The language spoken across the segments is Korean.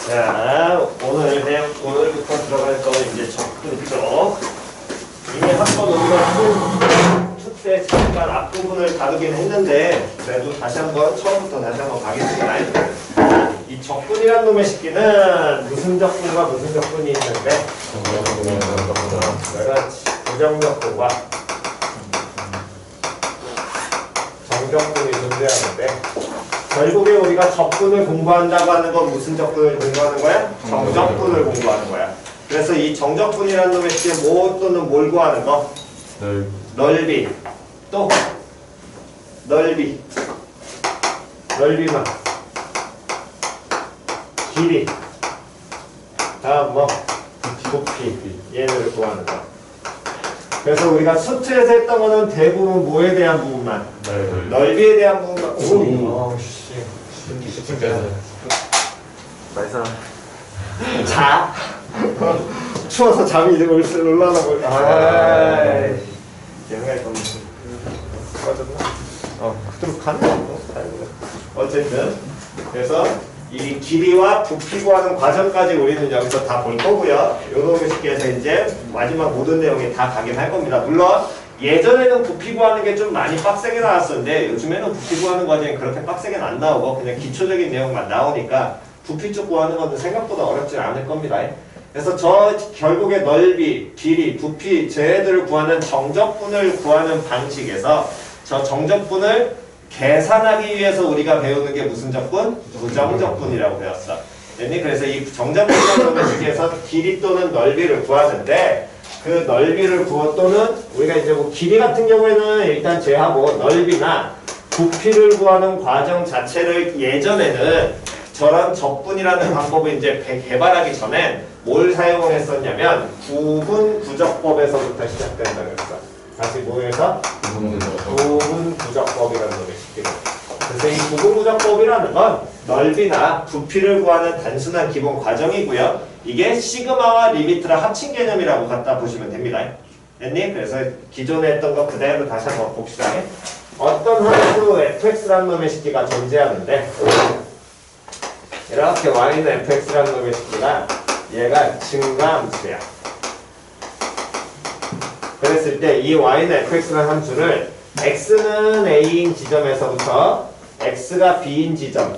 자, 오늘부터 들어갈 거는 이제 접근 쪽. 이미 한번 우리가 투때 잠깐 앞부분을 다루긴 했는데, 그래도 다시 한번, 처음부터 다시 한번 가겠습니다. 이 적분이란 놈의 식기는 무슨 적분과 무슨 적분이 있는데, 그렇지. 부정적분과 정적분이 존재하는데, 결국에 우리가 적분을 공부한다고 하는 건 무슨 적분을 공부하는 거야? 정적분을 공부하는 거야. 그래서 이 정적분이라는 놈의 식기에 뭐 또는 뭘 구하는 거? 넓이. 또 넓이만. 길이. 다음 뭐? 부피. 얘를 구하는 거. 그래서 우리가 수트에서 했던 거는 대부분 뭐에 대한 부분만? 넓이에 대한 부분만. 나이스. 자. 추워서 잠이 이제 올라나 볼까. 얘네가 좀 꺼졌나? 그대로 가는 거. 어쨌든 그래서 이 길이와 부피 구하는 과정까지 우리는 여기서 다 볼 거고요. 요놈의 식기에서 이제 마지막 모든 내용이 다 가긴 할 겁니다. 물론 예전에는 부피 구하는 게 좀 많이 빡세게 나왔었는데 요즘에는 부피 구하는 과정이 그렇게 빡세게는 안 나오고 그냥 기초적인 내용만 나오니까 부피 쪽 구하는 건 생각보다 어렵지 않을 겁니다. 그래서 결국에 넓이, 길이, 부피 쟤네들을 구하는 정적분을 구하는 방식에서 저 정적분을 계산하기 위해서 우리가 배우는 게 무슨 적분? 부정적분이라고 배웠어. 그래서 이 정적분이라는 방식에서 길이 또는 넓이를 구하는데 그 넓이를 또는 우리가 이제 뭐 길이 같은 경우에는 일단 제하고 넓이나 부피를 구하는 과정 자체를 예전에는 저런 적분이라는 방법을 이제 개발하기 전엔 뭘 사용했었냐면 구분구적법에서부터 시작된다 그랬어. 다시 뭐에서? 구분구적법이라는 놈이 시키는. 그래서 이 구분구적법이라는 건 넓이나 부피를 구하는 단순한 기본 과정이고요. 이게 시그마와 리미트를 합친 개념이라고 갖다 보시면 됩니다. 됐니? 그래서 기존에 했던 거 그대로 다시 한번 봅시다. 어떤 함수 fx라는 놈의 식기가 존재하는데 이렇게 y는 fx라는 놈의 식기가 얘가 증가함수야. 그랬을 때 이 y는 fx라는 함수를 x는 a인 지점에서부터 x가 b인 지점,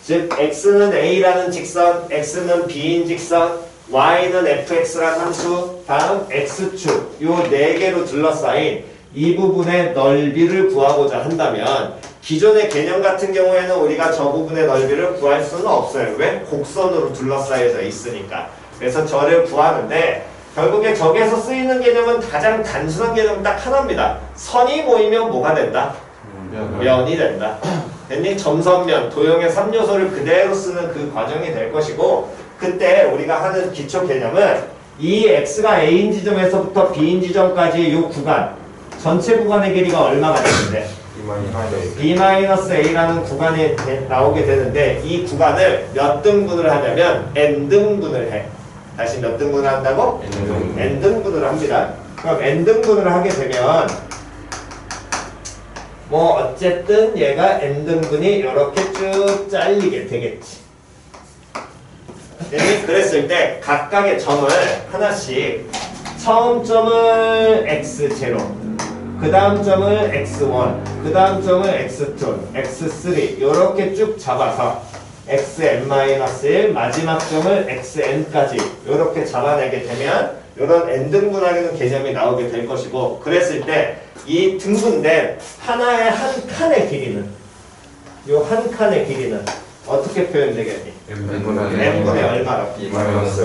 즉 x는 a라는 직선, x는 b인 직선, y는 fx라는 함수, 다음 x축 요 네 개로 둘러싸인 이 부분의 넓이를 구하고자 한다면 기존의 개념 같은 경우에는 우리가 저 부분의 넓이를 구할 수는 없어요. 왜? 곡선으로 둘러싸여져 있으니까. 그래서 저를 구하는데 결국에 저기에서 쓰이는 개념은 가장 단순한 개념은 딱 하나입니다. 선이 모이면 뭐가 된다? 면이 된다. 됐니? 점선면, 도형의 3요소를 그대로 쓰는 그 과정이 될 것이고 그때 우리가 하는 기초 개념은 이 x가 a인 지점에서부터 b인 지점까지 이 구간 전체 구간의 길이가 얼마가 되는데? b-a라는 구간이 나오게 되는데 이 구간을 몇 등분을 하냐면 n등분을 해. 다시 몇 등분을 한다고? n등분을 합니다. 그럼 n등분을 하게 되면 뭐 어쨌든 얘가 n등분이 이렇게 쭉 잘리게 되겠지. 그랬을 때 각각의 점을 하나씩 처음 점을 x0 그 다음 점을 x1 그 다음 점을 x2 x3 이렇게 쭉 잡아서 xn-1 마지막 점을 xn까지 이렇게 잡아내게 되면 이런 n등분하는 개념이 나오게 될 것이고 그랬을 때 이 등분된 하나의 한 칸의 길이는 이 한 칸의 길이는 어떻게 표현되겠니? n분의 얼마라고?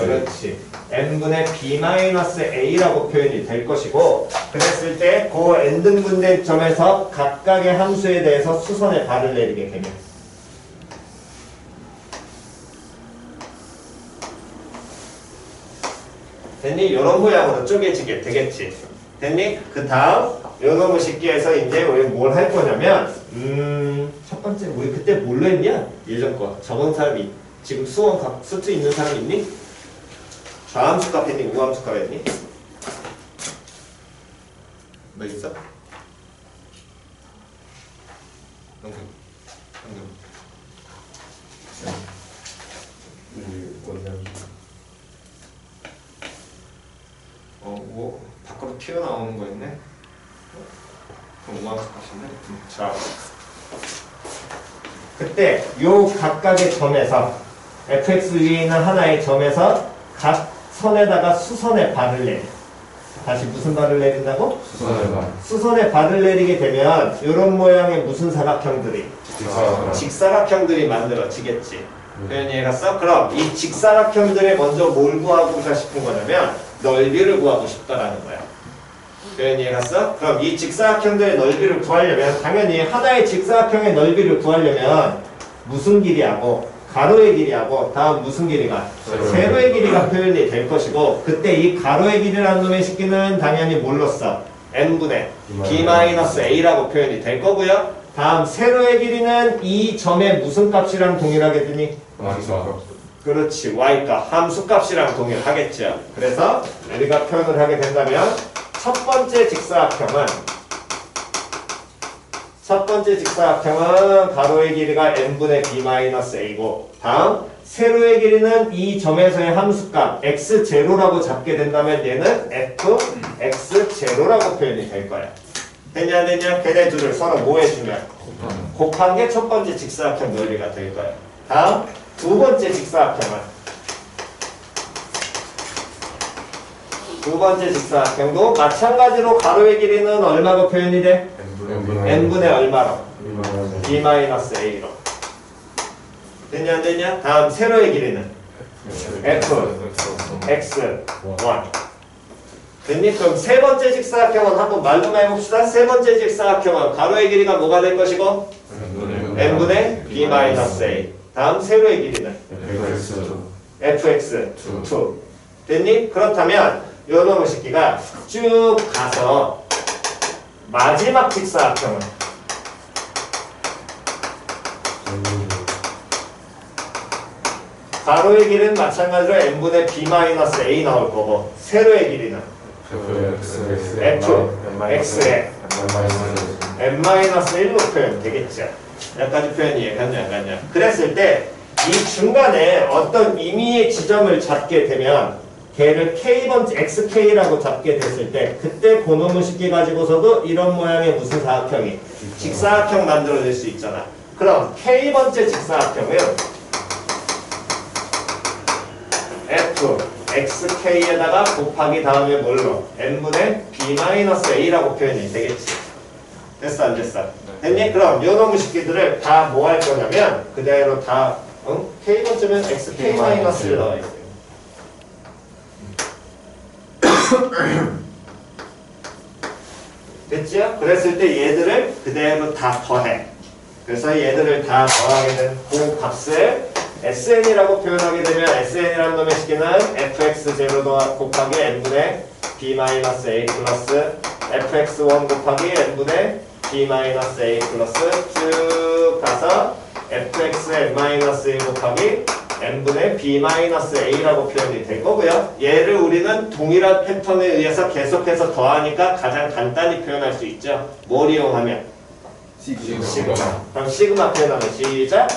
그렇지. n분의 b-a라고 표현이 될 것이고 그랬을 때 그 n등분된 점에서 각각의 함수에 대해서 수선의 발을 내리게 되면 됐니? 이런 모양으로 쪼개지게 되겠지. 됐니? 그 다음 요놈의 식기에서 이제 우리 뭘 할 거냐면 첫 번째 우리 그때 뭘로 했냐? 예전 거 저번 사람이 지금 수트 있는 사람 있니? 좌함수값 했니? 우함수값 했니? 뭐 있어? 튀어나오는 거 있네. 오만숙하신데. 자, 그때 요 각각의 점에서 fx 위에 있는 하나의 점에서 각 선에다가 수선의 발을 내려. 다시 무슨 발을 내린다고? 수선의 발. 수선의 발을 내리게 되면 이런 모양의 무슨 사각형들이? 직사각형들이 만들어지겠지. 표현 이해갔어? 그럼 이 직사각형들에 먼저 뭘 구하고자 싶은 거냐면 넓이를 구하고 싶다라는 거야. 표현 이해갔어? 그럼 이 직사각형들의 넓이를 구하려면 당연히 하나의 직사각형의 넓이를 구하려면 무슨 길이하고 가로의 길이하고 다음 무슨 길이가? 세로의 길이가 표현이 될 것이고 그때 이 가로의 길이라는 놈의 식기는 당연히 뭘로 써? n분의 b-a라고 표현이 될 거고요. 다음 세로의 길이는 이 점의 무슨 값이랑 동일하게 되니? 그렇지, y값, 함수값이랑 동일하겠죠. 그래서 우리가 표현을 하게 된다면 첫 번째 직사각형은 가로의 길이가 n분의 b-a고 다음 세로의 길이는 이 점에서의 함수값 x0라고 잡게 된다면 얘는 fx0라고 표현이 될 거야. 됐냐 안 됐냐? 걔네 둘을 서로 뭐 해주면? 곱한 게 첫 번째 직사각형 넓이가 될 거야. 다음 두 번째 직사각형도 마찬가지로 가로의 길이는 얼마로 표현이 돼? n분의 얼마로? b-a로. 됐냐 안 됐냐? 다음 세로의 길이는? fx1. 됐니? 그럼 세 번째 직사각형은 한번 말로만 해봅시다. 세 번째 직사각형은 가로의 길이가 뭐가 될 것이고? n분의 b-a. 다음 세로의 길이는? fx2. 됐니? 그렇다면 요놈의 식기가 쭉 가서 마지막 직사각형은 가로의 길이는 마찬가지로 n분의 b-a 나올 거고 세로의 길이는 fx에 n-1로 표현 되겠죠. 여기까지 표현이 이해갔냐 안 갔냐. 그랬을 때 이 중간에 어떤 임의의 지점을 잡게 되면 걔를 k번째 xk라고 잡게 됐을 때 그때 그놈의 식기 가지고서도 이런 모양의 무슨 사각형이 직사각형 만들어낼 수 있잖아. 그럼 k번째 직사각형은 f xk에다가 곱하기 다음에 뭘로? n분의 b-a라고 표현이 되겠지. 됐어 안 됐어? 됐니? 그럼 요놈의 식기들을 다 뭐 할 거냐면 그대로 다 k번째면 xk-를 넣어야 돼. 됐죠? 그랬을 때 얘들을 그대로 다 더해. 그래서 얘들을 다 더하게 된 그 값을 sn이라고 표현하게 되면 sn이라는 놈의 식기는 fx0 곱하기 n분의 b-a 플러스 fx1 곱하기 n분의 b-a 플러스 쭉 가서 fxn-1 곱하기 n분의 b-a라고 표현이 될 거고요. 얘를 우리는 동일한 패턴에 의해서 계속해서 더하니까 가장 간단히 표현할 수 있죠. 뭘 이용하면? 시그마. 그럼 시그마 표현하면 시작.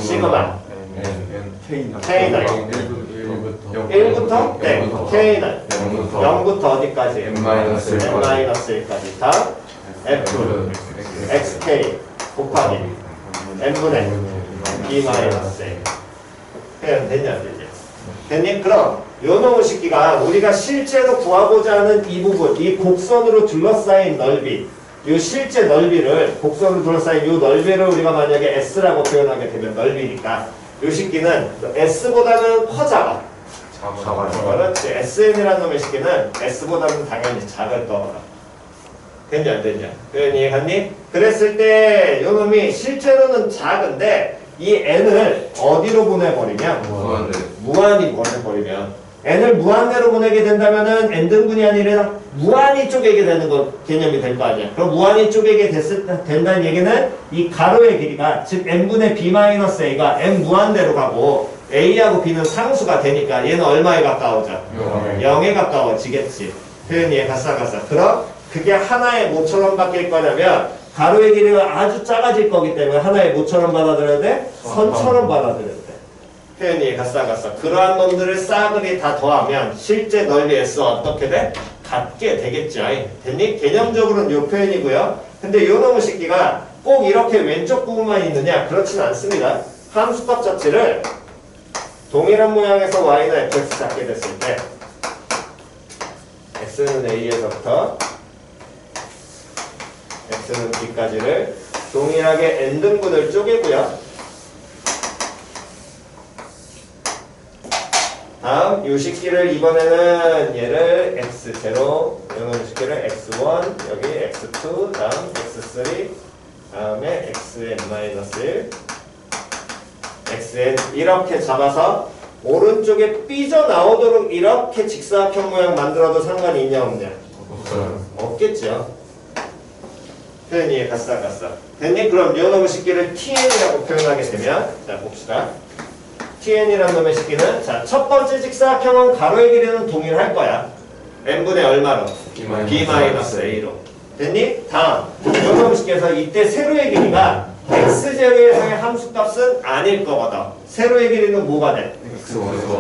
시그마. K는 1부터 K는 0부터 어디까지? n-1까지. 다음 F XK 곱하기 n분의 b-a 표현 됐냐 안 되냐? 됐니? 그럼 요놈의 식기가 우리가 실제로 구하고자 하는 이 부분, 이 곡선으로 둘러싸인 넓이, 이 실제 넓이를 곡선으로 둘러싸인 이 넓이를 우리가 만약에 S라고 표현하게 되면 넓이니까 이 식기는 S보다는 커 작아. 그렇지. SN이라는 놈의 식기는 S보다는 당연히 작을 거라. 됐냐 안 됐냐? 표현 이해갔니? 그랬을 때 요놈이 실제로는 작은데 이 n을 어디로 보내버리면 무한히 보내버리면 n을 무한대로 보내게 된다면은 n등분이 아니라 무한히 쪼개게 되는 거 개념이 될 거 아니야. 그럼 무한히 쪼개게 된다는 얘기는 이 가로의 길이가 즉 n분의 b-a가 n 무한대로 가고 a하고 b는 상수가 되니까 얘는 얼마에 가까워져? 0에 가까워지겠지. 표현 이해갔어? 그럼 그게 하나의 모처럼 바뀔 거냐면 가로의 길이가 아주 작아질 거기 때문에 하나의 모처럼 받아들여야 돼? 선처럼 받아들여야 돼. 표현이 갔어? 그러한 놈들을 싸그리 다 더하면 실제 넓이 S 어떻게 돼? 같게 되겠죠. 됐니? 개념적으로는 요 표현이고요. 근데 요 놈의 새끼가 꼭 이렇게 왼쪽 부분만 있느냐? 그렇진 않습니다. 함수값 자체를 동일한 모양에서 y나 fx 잡게 됐을 때 x는 a에서부터 x는 b까지를 동일하게 n등분을 쪼개고요. 다음 요 식기를 이번에는 얘를 x0, 요놈 식기를 x1, 여기 x2, 다음 x3, 다음에 xn-1, xn 이렇게 잡아서 오른쪽에 삐져나오도록 이렇게 직사각형 모양 만들어도 상관이 있냐 없냐? 없겠죠. 표현이 갔어. 됐니? 그럼 요 놈의 식기를 tn이라고 표현하게 되면 자 봅시다. tn이라는 놈의 식기는 자 첫 번째 직사각형은 가로의 길이는 동일할 거야. n분의 얼마로? b-a로. 됐니? 다음 요 놈의 식기에서 이때 세로의 길이가 x0에서의 함수값은 아닐 거거든. 세로의 길이는 뭐가 돼?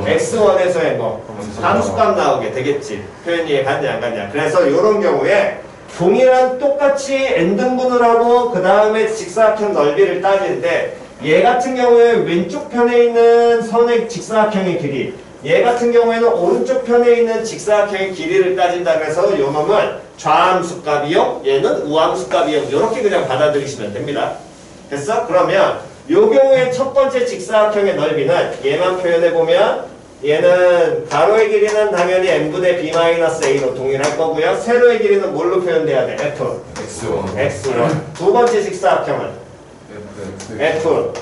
x1에서의 뭐 함수값 나오게 되겠지. 표현이 이해 갔냐 안 갔냐. 그래서 이런 경우에 동일한 똑같이 n등분을 하고 그 다음에 직사각형 넓이를 따지는데 얘 같은 경우에 왼쪽 편에 있는 선의 직사각형의 길이, 얘 같은 경우에는 오른쪽 편에 있는 직사각형의 길이를 따진다 그래서 요 놈은 좌함수값이요, 얘는 우함수값이요. 이렇게 그냥 받아들이시면 됩니다. 됐어? 그러면 요 경우에 첫 번째 직사각형의 넓이는 얘만 표현해보면 얘는 가로의 길이는 당연히 n분의 b-a로 동일할 거고요. 세로의 길이는 뭘로 표현돼야 돼? f x1. 두 번째 직사각형은 f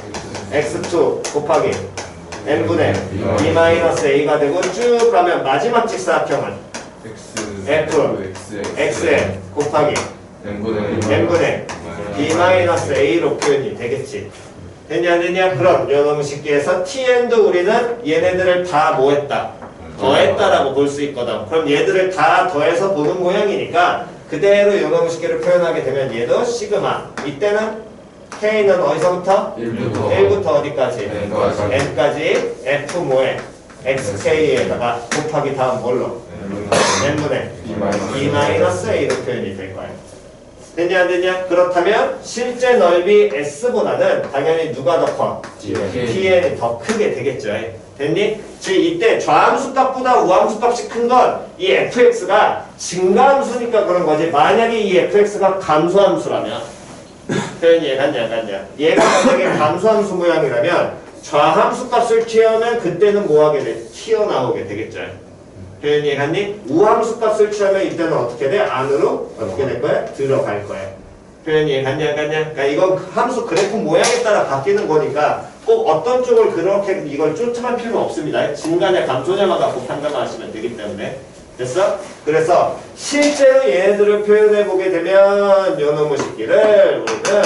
x2 곱하기 n분의 b-a가 되고 쭉 가면 마지막 직사각형은 f xn 곱하기 n분의 b-a로 표현이 되겠지. 됐냐 안 됐냐? 그럼 요놈의 식기에서 tn도 우리는 얘네들을 다 뭐 했다? 더했다라고 볼 수 있거든. 그럼 얘들을 다 더해서 보는 모양이니까 그대로 요놈의 식기를 표현하게 되면 얘도 시그마. 이때는 k는 어디서부터? 1부터 어디까지? n까지 f 뭐에? xk에다가 곱하기 다음 뭘로? n분의 b-a로 표현이 될 거예요. 됐냐 안 됐냐? 그렇다면 실제 넓이 S보다는 당연히 누가 더 커? TN이 더 크게 되겠죠. 됐니? 즉 이때 좌함수값보다 우함수값이 큰 건 이 fx가 증가함수니까 그런 거지. 만약에 이 fx가 감소함수라면 표현이 이해 갔냐 안 갔냐? 얘가 만약에 감소함수 모양이라면 좌함수값을 취하면 그때는 뭐 하게 돼? 튀어나오게 되겠죠. 표현이 갔니? 우함수 값을 취하면 이때는 어떻게 돼? 안으로 어떻게 될 거야? 들어갈 거야. 표현이 갔냐 안 갔냐? 그러니까 이건 함수 그래프 모양에 따라 바뀌는 거니까 꼭 어떤 쪽을 그렇게 이걸 쫓아갈 필요는 없습니다. 증가냐 감소냐만 갖고 판단하시면 되기 때문에. 됐어? 그래서 실제로 얘네들을 표현해 보게 되면 요 놈의 식기를 우리는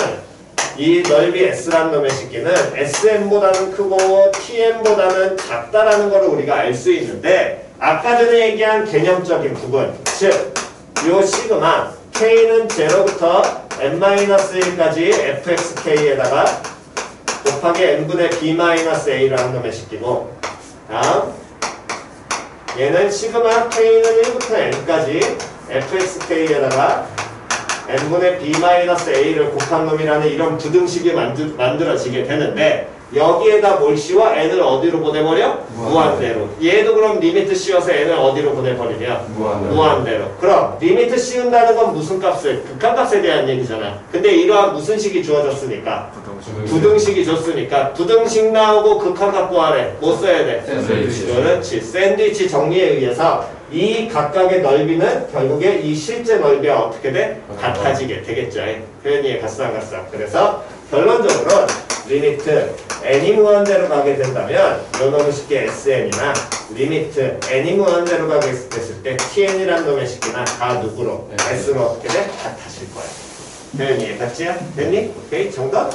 이 넓이 S라는 놈의 식기는 SM보다는 크고 TM보다는 작다라는 걸 우리가 알 수 있는데 아까 전에 얘기한 개념적인 부분, 즉, 요 시그마 K는 0부터 n-1까지 fxk에다가 곱하기 n분의 b-a라는 놈의 식기고 다음 얘는 시그마 K는 1부터 n까지 fxk에다가 n분의 b-a를 곱한 놈이라는 이런 부등식이 만들어지게 되는데 여기에다 뭘 씌워? n을 어디로 보내버려? 무한대로. 얘도 그럼 리미트 씌워서 n을 어디로 보내버리냐? 무한대로. 그럼 리미트 씌운다는 건 무슨 값을? 극한값에 대한 얘기잖아. 근데 이러한 무슨 식이 주어졌으니까? 부등식이 줬으니까 부등식 나오고 극한값 구하래. 뭐 써야 돼? 샌드위치. 그렇지. 샌드위치 정리에 의해서 이 각각의 넓이는 결국에 이 실제 넓이와 어떻게 돼? 같아지게 되겠죠. 표현이 갔어 안 갔어? 그래서 결론적으로 리미트 n이 무한대로 가게 된다면 요 놈의 식기 sn이나 리미트 n이 무한대로 가게 됐을 때 tn이라는 놈의 식기나 다 누구로? s로 어떻게 돼? 같아질 거야. 표현이 갔지? 됐니? 오케이 정답?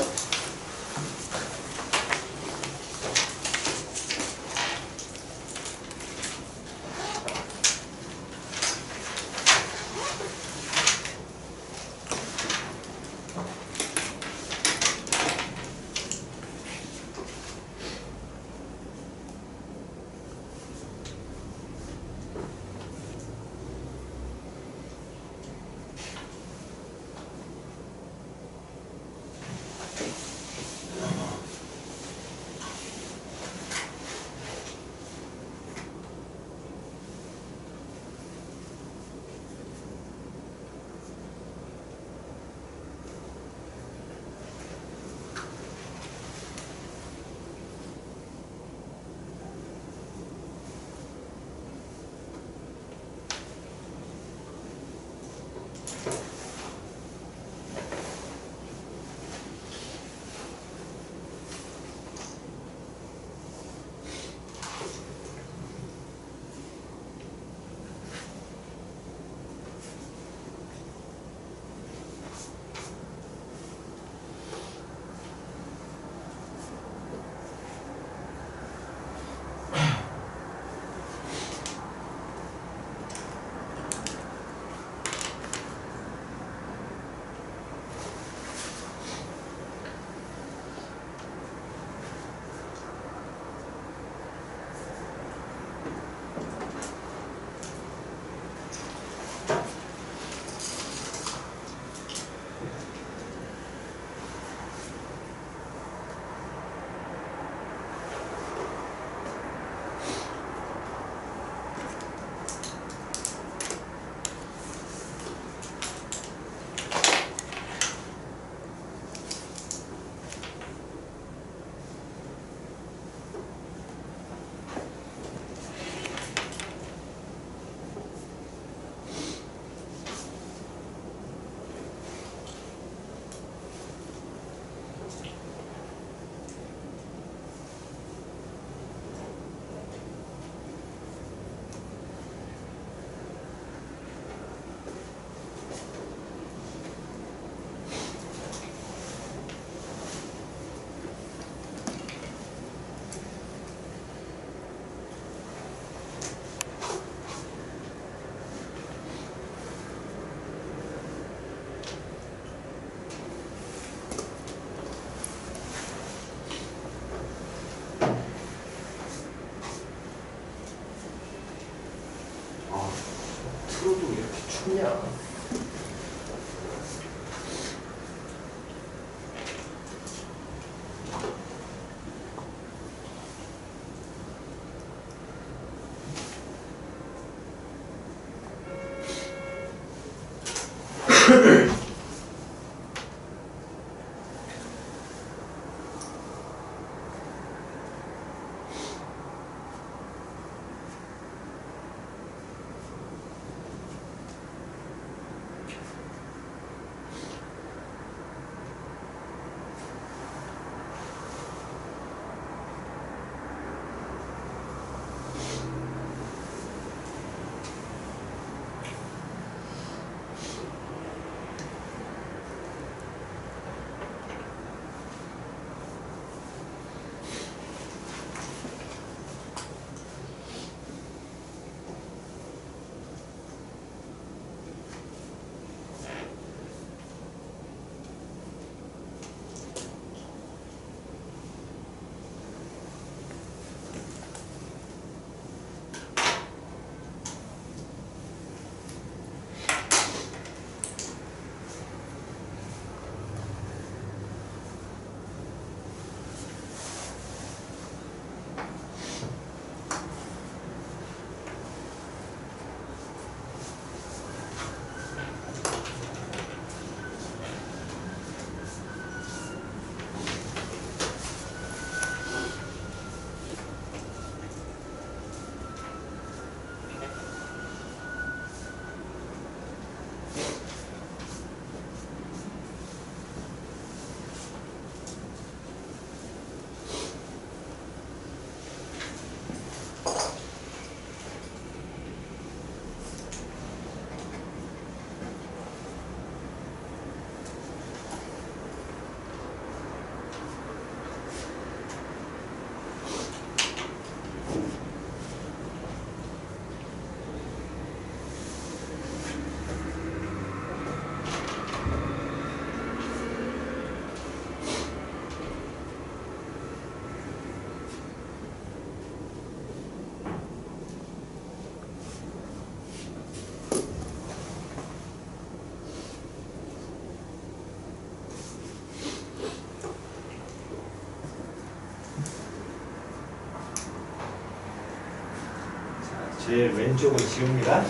찾냐? 제일 왼쪽은 지웁니다.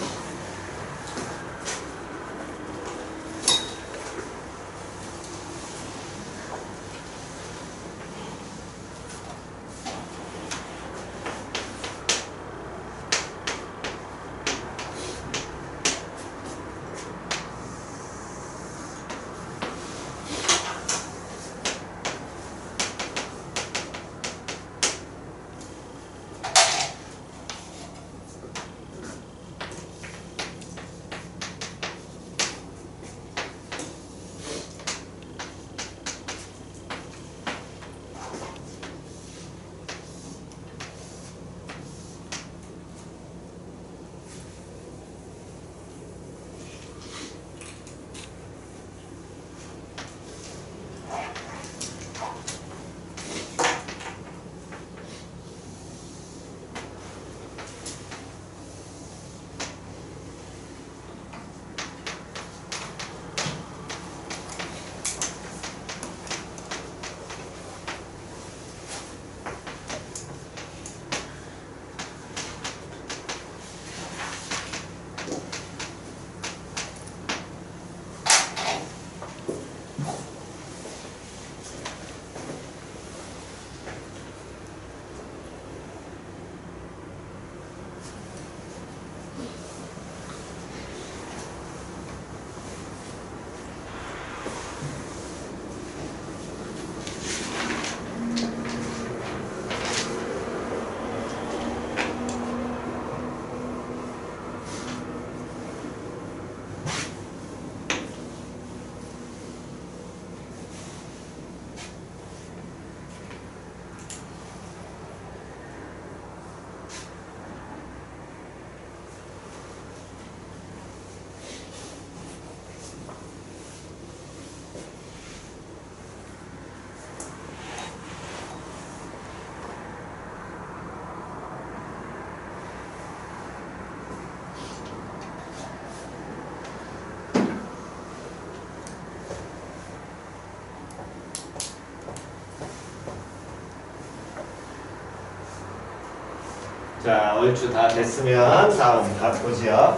자, 얼추 다 됐으면 다음 보지요.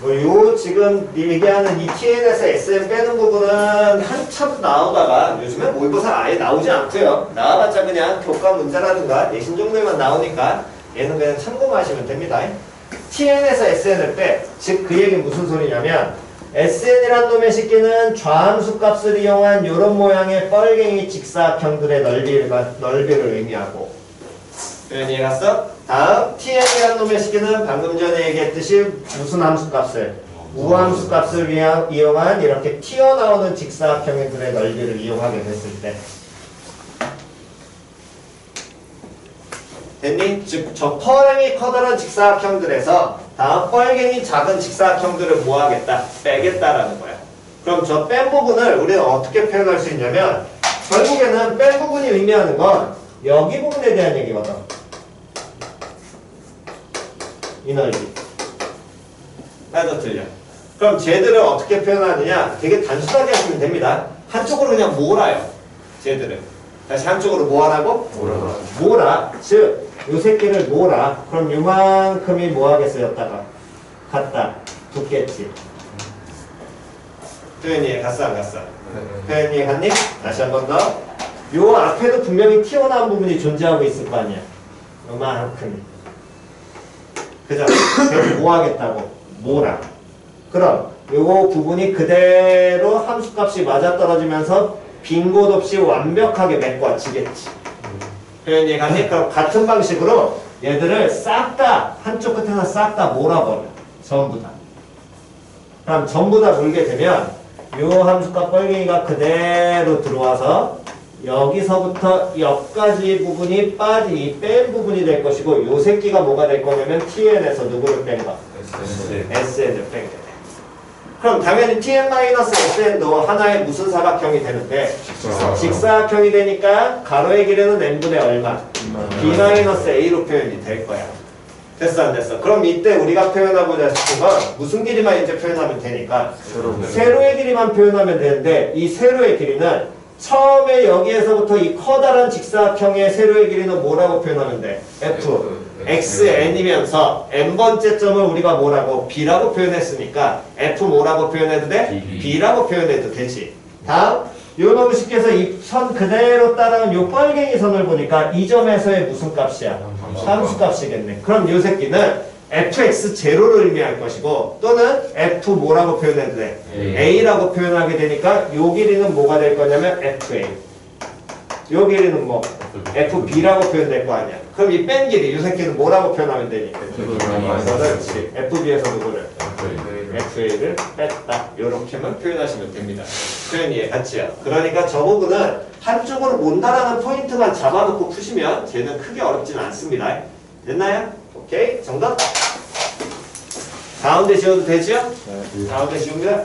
요 지금 얘기하는 이 TN에서 SM 빼는 부분은 한참 나오다가 요즘에 모의고사 아예 나오지 않고요. 나와봤자 그냥 교과 문제라든가 내신 정도에만 나오니까 얘는 그냥 참고만 하시면 됩니다. TN에서 SN을 빼. 즉 그 얘기는 무슨 소리냐면 SN이란 놈의 식기는 좌함수 값을 이용한 이런 모양의 뻘갱이 직사각형들의 넓이를 의미하고. 이해 갔어? 다음 TN이란 놈의 식기는 방금 전에 얘기했듯이 무슨 함수 값을? 우함수 값을 이용한 이렇게 튀어나오는 직사각형들의 넓이를 이용하게 됐을 때. 됐니? 즉, 저 펄갱이 커다란 직사각형들에서 다음 펄갱이 작은 직사각형들을 뭐 하겠다? 빼겠다라는 거야. 그럼 저 뺀 부분을 우리는 어떻게 표현할 수 있냐면 결국에는 뺀 부분이 의미하는 건 여기 부분에 대한 얘기거든. 이 넓이. 맞아, 틀려. 그럼 쟤들을 어떻게 표현하느냐? 되게 단순하게 하시면 됩니다. 한쪽으로 그냥 몰아요. 쟤들을. 다시 한쪽으로 뭐 하라고? 몰아. 즉, 요 새끼를 몰아. 그럼 요만큼이 뭐 하겠어였다가? 같다. 붙겠지. 표현이 갔어, 안 갔어? 표현이 갔니? 다시 한 번 더. 요 앞에도 분명히 튀어나온 부분이 존재하고 있을 거 아니야. 요만큼이. 그죠? 그래서 뭐 하겠다고? 몰아. 그럼 요 부분이 그대로 함수값이 맞아떨어지면서 빈 곳 없이 완벽하게 메꿔지겠지. 표현이 가니? 그럼 같은 방식으로 얘들을 싹 다 한쪽 끝에서 싹 다 몰아버려. 전부 다. 그럼 전부 다 몰게 되면 요 함수값 뻘갱이가 그대로 들어와서 여기서부터 여기까지 부분이 뺀 부분이 될 것이고 요 새끼가 뭐가 될 거냐면 TN에서 누구를 뺀 거? SN을 뺀 거. 그럼 당연히 TN-SN도 하나의 무슨 사각형이 되는데 직사각형이 되니까 가로의 길이는 n분의 얼마? B-A로 표현이 될 거야. 됐어 안 됐어? 그럼 이때 우리가 표현하고자 싶은 건 무슨 길이만 이제 표현하면 되니까 세로의 길이만 표현하면 되는데 이 세로의 길이는 처음에 여기에서부터 이 커다란 직사각형의 세로의 길이는 뭐라고 표현하면 돼? F. XN이면서 n번째 점을 우리가 뭐라고? B라고 표현했으니까 F 뭐라고 표현해도 돼? B라고 표현해도 되지. 다음 요 놈을 쉽게 해서 이 선 그대로 따라온 요 뻘갱이 선을 보니까 이 점에서의 무슨 값이야? 함수 값이겠네. 그럼 요 새끼는 fx 제로를 의미할 것이고 또는 f 뭐라고 표현해도 돼? a라고 표현하게 되니까 요 길이는 뭐가 될 거냐면 fa. 요 길이는 뭐? fb라고 표현될 거 아니야. 그럼 이 뺀 길이 요 새끼는 뭐라고 표현하면 되니? 그렇지. fb에서 누구를? fa를 뺐다. 요렇게만 표현하시면 됩니다. 표현이 같지요. 그러니까 저 부분은 한쪽으로 몬다라는 포인트만 잡아놓고 푸시면 쟤는 크게 어렵진 않습니다. 됐나요? 오케이. 정답. 가운데 지워도 되죠? 네. 가운데 지우면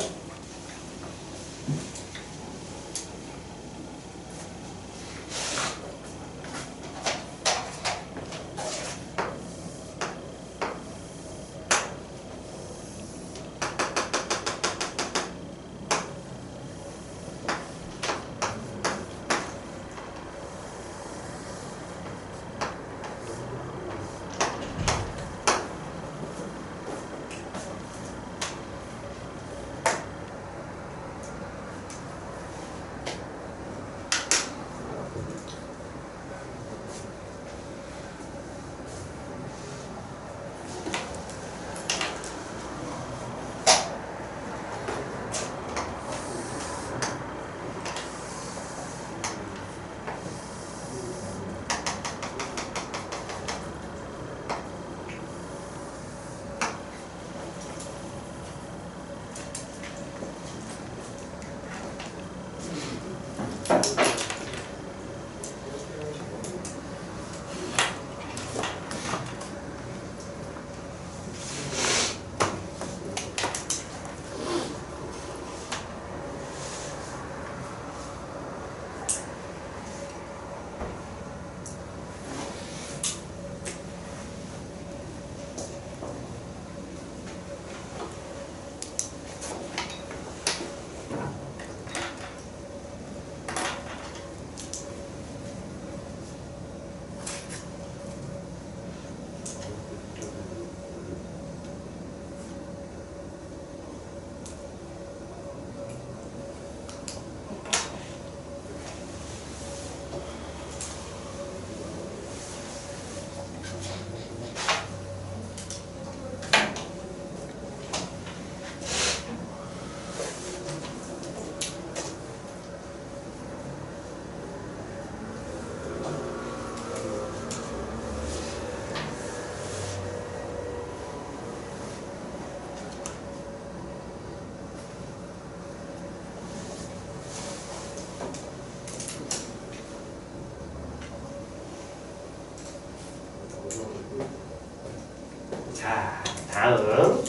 자, 다음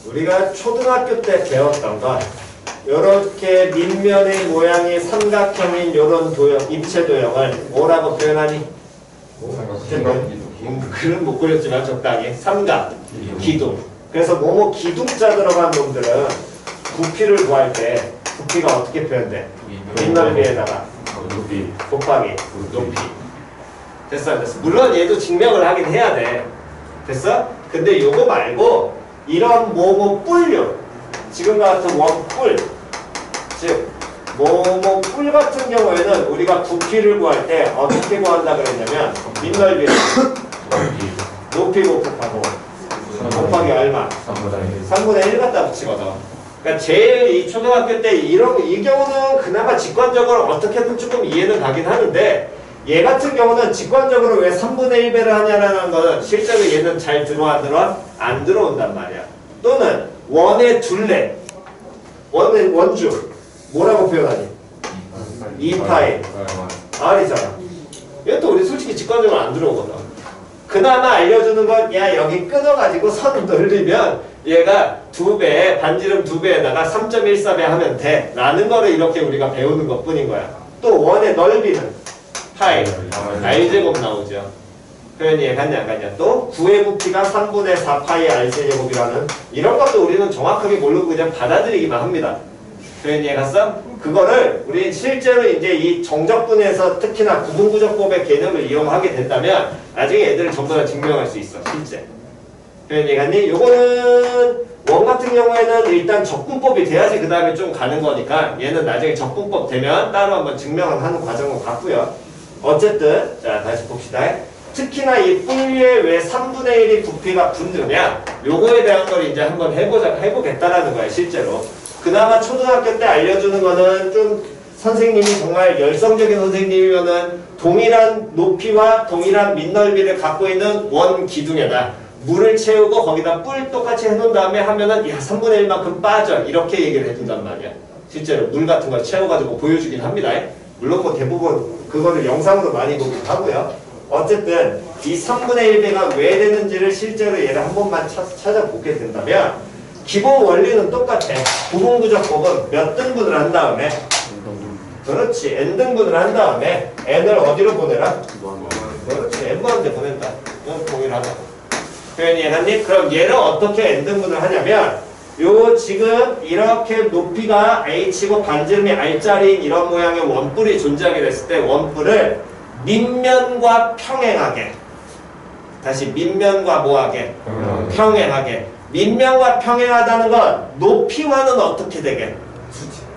우리가 초등학교 때 배웠던 건 요렇게 밑면의 모양이 삼각형인 요런 도형, 입체 도형을 뭐라고 표현하니? 글은 못 그렸지만 적당히 삼각, 기둥. 그래서 뭐뭐 기둥자 들어간 놈들은 부피를 구할 때 부피가 어떻게 표현돼? 밑넓이에다가 곱하기 높이. 됐어 안 됐어? 물론 얘도 증명을 하긴 해야 돼. 됐어? 근데 요거 말고 이런 뭐뭐 뿔류, 지금과 같은 원뿔, 즉 뭐뭐 뿔 같은 경우에는 우리가 부피를 구할 때 어떻게 구한다 그랬냐면 밑넓이 높이 곱하고 곱하기 얼마? 3분의 1 갖다 붙이거든. 그러니까 제일 이 초등학교 때 이 경우는 그나마 직관적으로 어떻게든 조금 이해는 가긴 하는데, 얘 같은 경우는 직관적으로 왜 3분의 1배를 하냐라는 거는 실제로 얘는 잘 들어와 안 들어와? 안 들어온단 말이야. 또는 원의 둘레, 원주 뭐라고 표현하니? 2파이 R이잖아. 이것도 우리 솔직히 직관적으로 안 들어오거든. 그나마 알려주는 건 야 여기 끊어가지고 선 늘리면 얘가 2배, 반지름 2배에다가 3.14배 하면 돼 라는 거를 이렇게 우리가 배우는 것 뿐인 거야. 또 원의 넓이는 파이 R제곱 나오죠. 표현이 같냐 안 같냐. 또 9의 부피가 3분의 4파이 R제곱이라는 이런 것도 우리는 정확하게 모르고 그냥 받아들이기만 합니다. 표현이 갔어? 그거를 우리 실제로 이제 이 정적분에서 특히나 구분구조법의 개념을 이용하게 된다면 나중에 애들을 전부 다 증명할 수 있어. 실제. 표현이 갔니? 요거는 원 같은 경우에는 일단 적분법이 돼야지 그 다음에 좀 가는 거니까 얘는 나중에 적분법 되면 따로 한번 증명을 하는 과정은 같고요. 어쨌든 자 다시 봅시다. 특히나 이 뿔위에 왜 3분의 1이 부피가 붙느냐 요거에 대한 걸 이제 한번 해보겠다라는 거야 실제로. 그나마 초등학교 때 알려주는 거는 좀 선생님이 정말 열성적인 선생님이면은 동일한 높이와 동일한 밑넓이를 갖고 있는 원 기둥에다 물을 채우고 거기다 뿔 똑같이 해놓은 다음에 하면은 야 3분의 1만큼 빠져 이렇게 얘기를 해준단 말이야. 실제로 물 같은 걸 채워가지고 보여주긴 합니다. 물론 뭐 대부분 그거를 영상으로 많이 보기도 하고요. 어쨌든 이 3분의 1배가 왜 되는지를 실제로 얘를 한 번만 찾아보게 된다면 기본 원리는 똑같아. 구분구조법은 몇 등분을 한 다음에 그렇지 n등분을 한 다음에 n을 어디로 보내라? 그렇지 n번째 보낸다. 이건 동일하다고. 표현이 해놨니? 그럼 얘를 어떻게 n등분을 하냐면 요 지금 이렇게 높이가 h고 반지름이 r자리인 이런 모양의 원뿔이 존재하게 됐을 때 원뿔을 밑면과 평행하게 다시 밑면과 뭐하게? 평행하게. 밑면과 평행하다는 건 높이와는 어떻게 되게?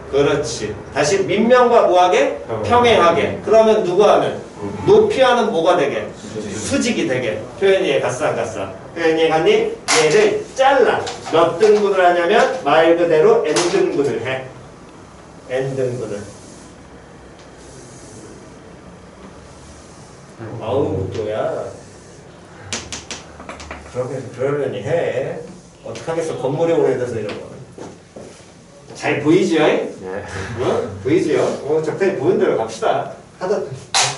그렇지. 다시 밑면과 뭐하게? 평행하게. 그러면 누구와는? 높이와는 뭐가 되게? 수직이 되게. 표현이 갔어 안 갔어? 표현이 갔니? 얘를 잘라. 몇 등분을 하냐면 말 그대로 n등분을 해. n등분을. 아우 또야. 그러려니 해. 어떡하겠어. 건물이 오래돼서 이런 거. 잘 보이지요? 네. 어? 보이지요? 적당히 보이는 대로 갑시다. 하다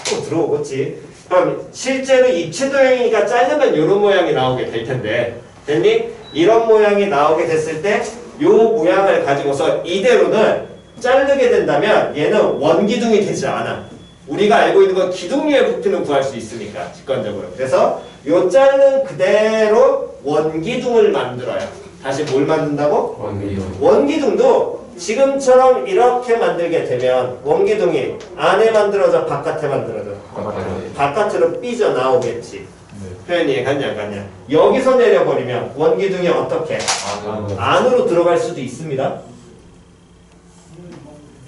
또 들어오겠지. 그럼 실제로 입체도형이니까 자르면 이런 모양이 나오게 될 텐데 됐니? 이런 모양이 나오게 됐을 때 이 모양을 가지고서 이대로는 자르게 된다면 얘는 원기둥이 되지 않아. 우리가 알고 있는 건 기둥류의 부피는 구할 수 있으니까 직관적으로. 그래서 요 자른 그대로 원기둥을 만들어요. 다시 뭘 만든다고? 원기둥도 지금처럼 이렇게 만들게 되면 원기둥이 안에 만들어져 바깥에 만들어져? 바깥으로 삐져나오겠지. 표현이 갔냐 안 갔냐? 여기서 내려버리면 원기둥이 어떻게? 안으로 들어갈 수도 있습니다.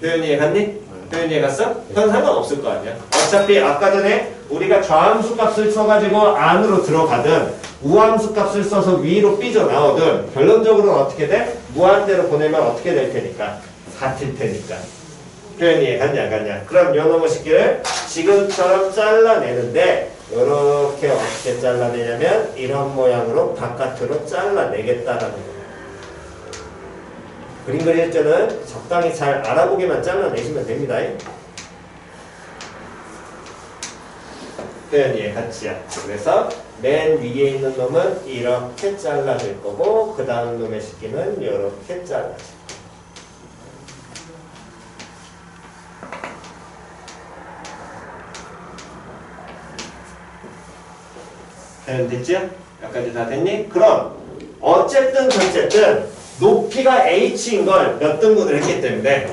표현이 갔니? 표현이 갔어? 그건 상관없을 거 아니야. 어차피 아까 전에 우리가 좌함수 값을 써가지고 안으로 들어가든 우함수 값을 써서 위로 삐져나오든 결론적으로는 어떻게 돼? 무한대로 보내면 어떻게 될 테니까? 같을 테니까. 표현이 갔냐 안 갔냐? 그럼 요 놈의 식기를 지금처럼 잘라내는데 이렇게 어떻게 잘라내냐면 이런 모양으로 바깥으로 잘라내겠다라는 거예요. 그림 그릴 때는 적당히 잘 알아보기만 잘라내시면 됩니다. 표현이 같이야. 그래서 맨 위에 있는 놈은 이렇게 잘라줄 거고 그 다음 놈의 식기는 이렇게 잘라줄 거고. 됐지? 여기까지 다 됐니? 그럼 어쨌든 높이가 h인 걸 몇 등분을 했기 때문에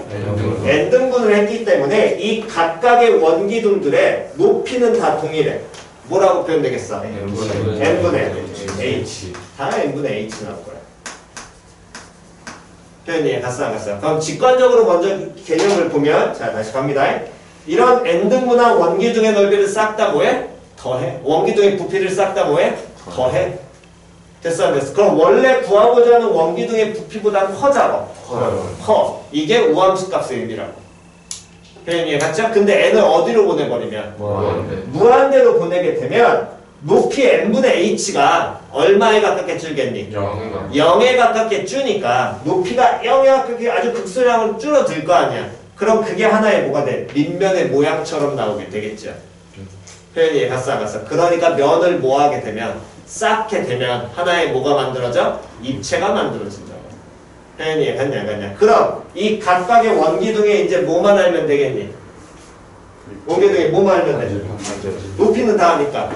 n등분을 했기 때문에 이 각각의 원기둥들의 높이는 다 동일해. 뭐라고 표현되겠어? n분의 h. 다 n분의 h 나올 거야. 표현이 갔어 안 갔어요? 그럼 직관적으로 먼저 개념을 보면 자 다시 갑니다. 이런 n등분한 원기둥의 넓이를 싹 다 뭐해? 더해. 원기둥의 부피를 싹 다 뭐해? 더해. 됐어 안 됐어? 그럼 원래 구하고자 하는 원기둥의 부피보다는 커잖아. 커. 이게 우함수 값의 의미라고. 표현이 같죠? 근데 n을 어디로 보내버리면? 무한대로 보내게 되면 높이 n분의 h가 얼마에 가깝게 줄겠니? 0에 가깝게 주니까 높이가 0에 가깝게 아주 극소량으로 줄어들 거 아니야. 그럼 그게 하나의 뭐가 돼? 밑면의 모양처럼 나오게 되겠죠. 표현이 갔어 안 갔어? 그러니까 면을 뭐하게 되면 쌓게 되면 하나의 뭐가 만들어져? 입체가 만들어진다고. 표현이 갔냐 안 갔냐? 그럼 이 각각의 원기둥에 이제 뭐만 알면 되겠니? 원기둥에 뭐만 알면 되지? 높이는 다 하니까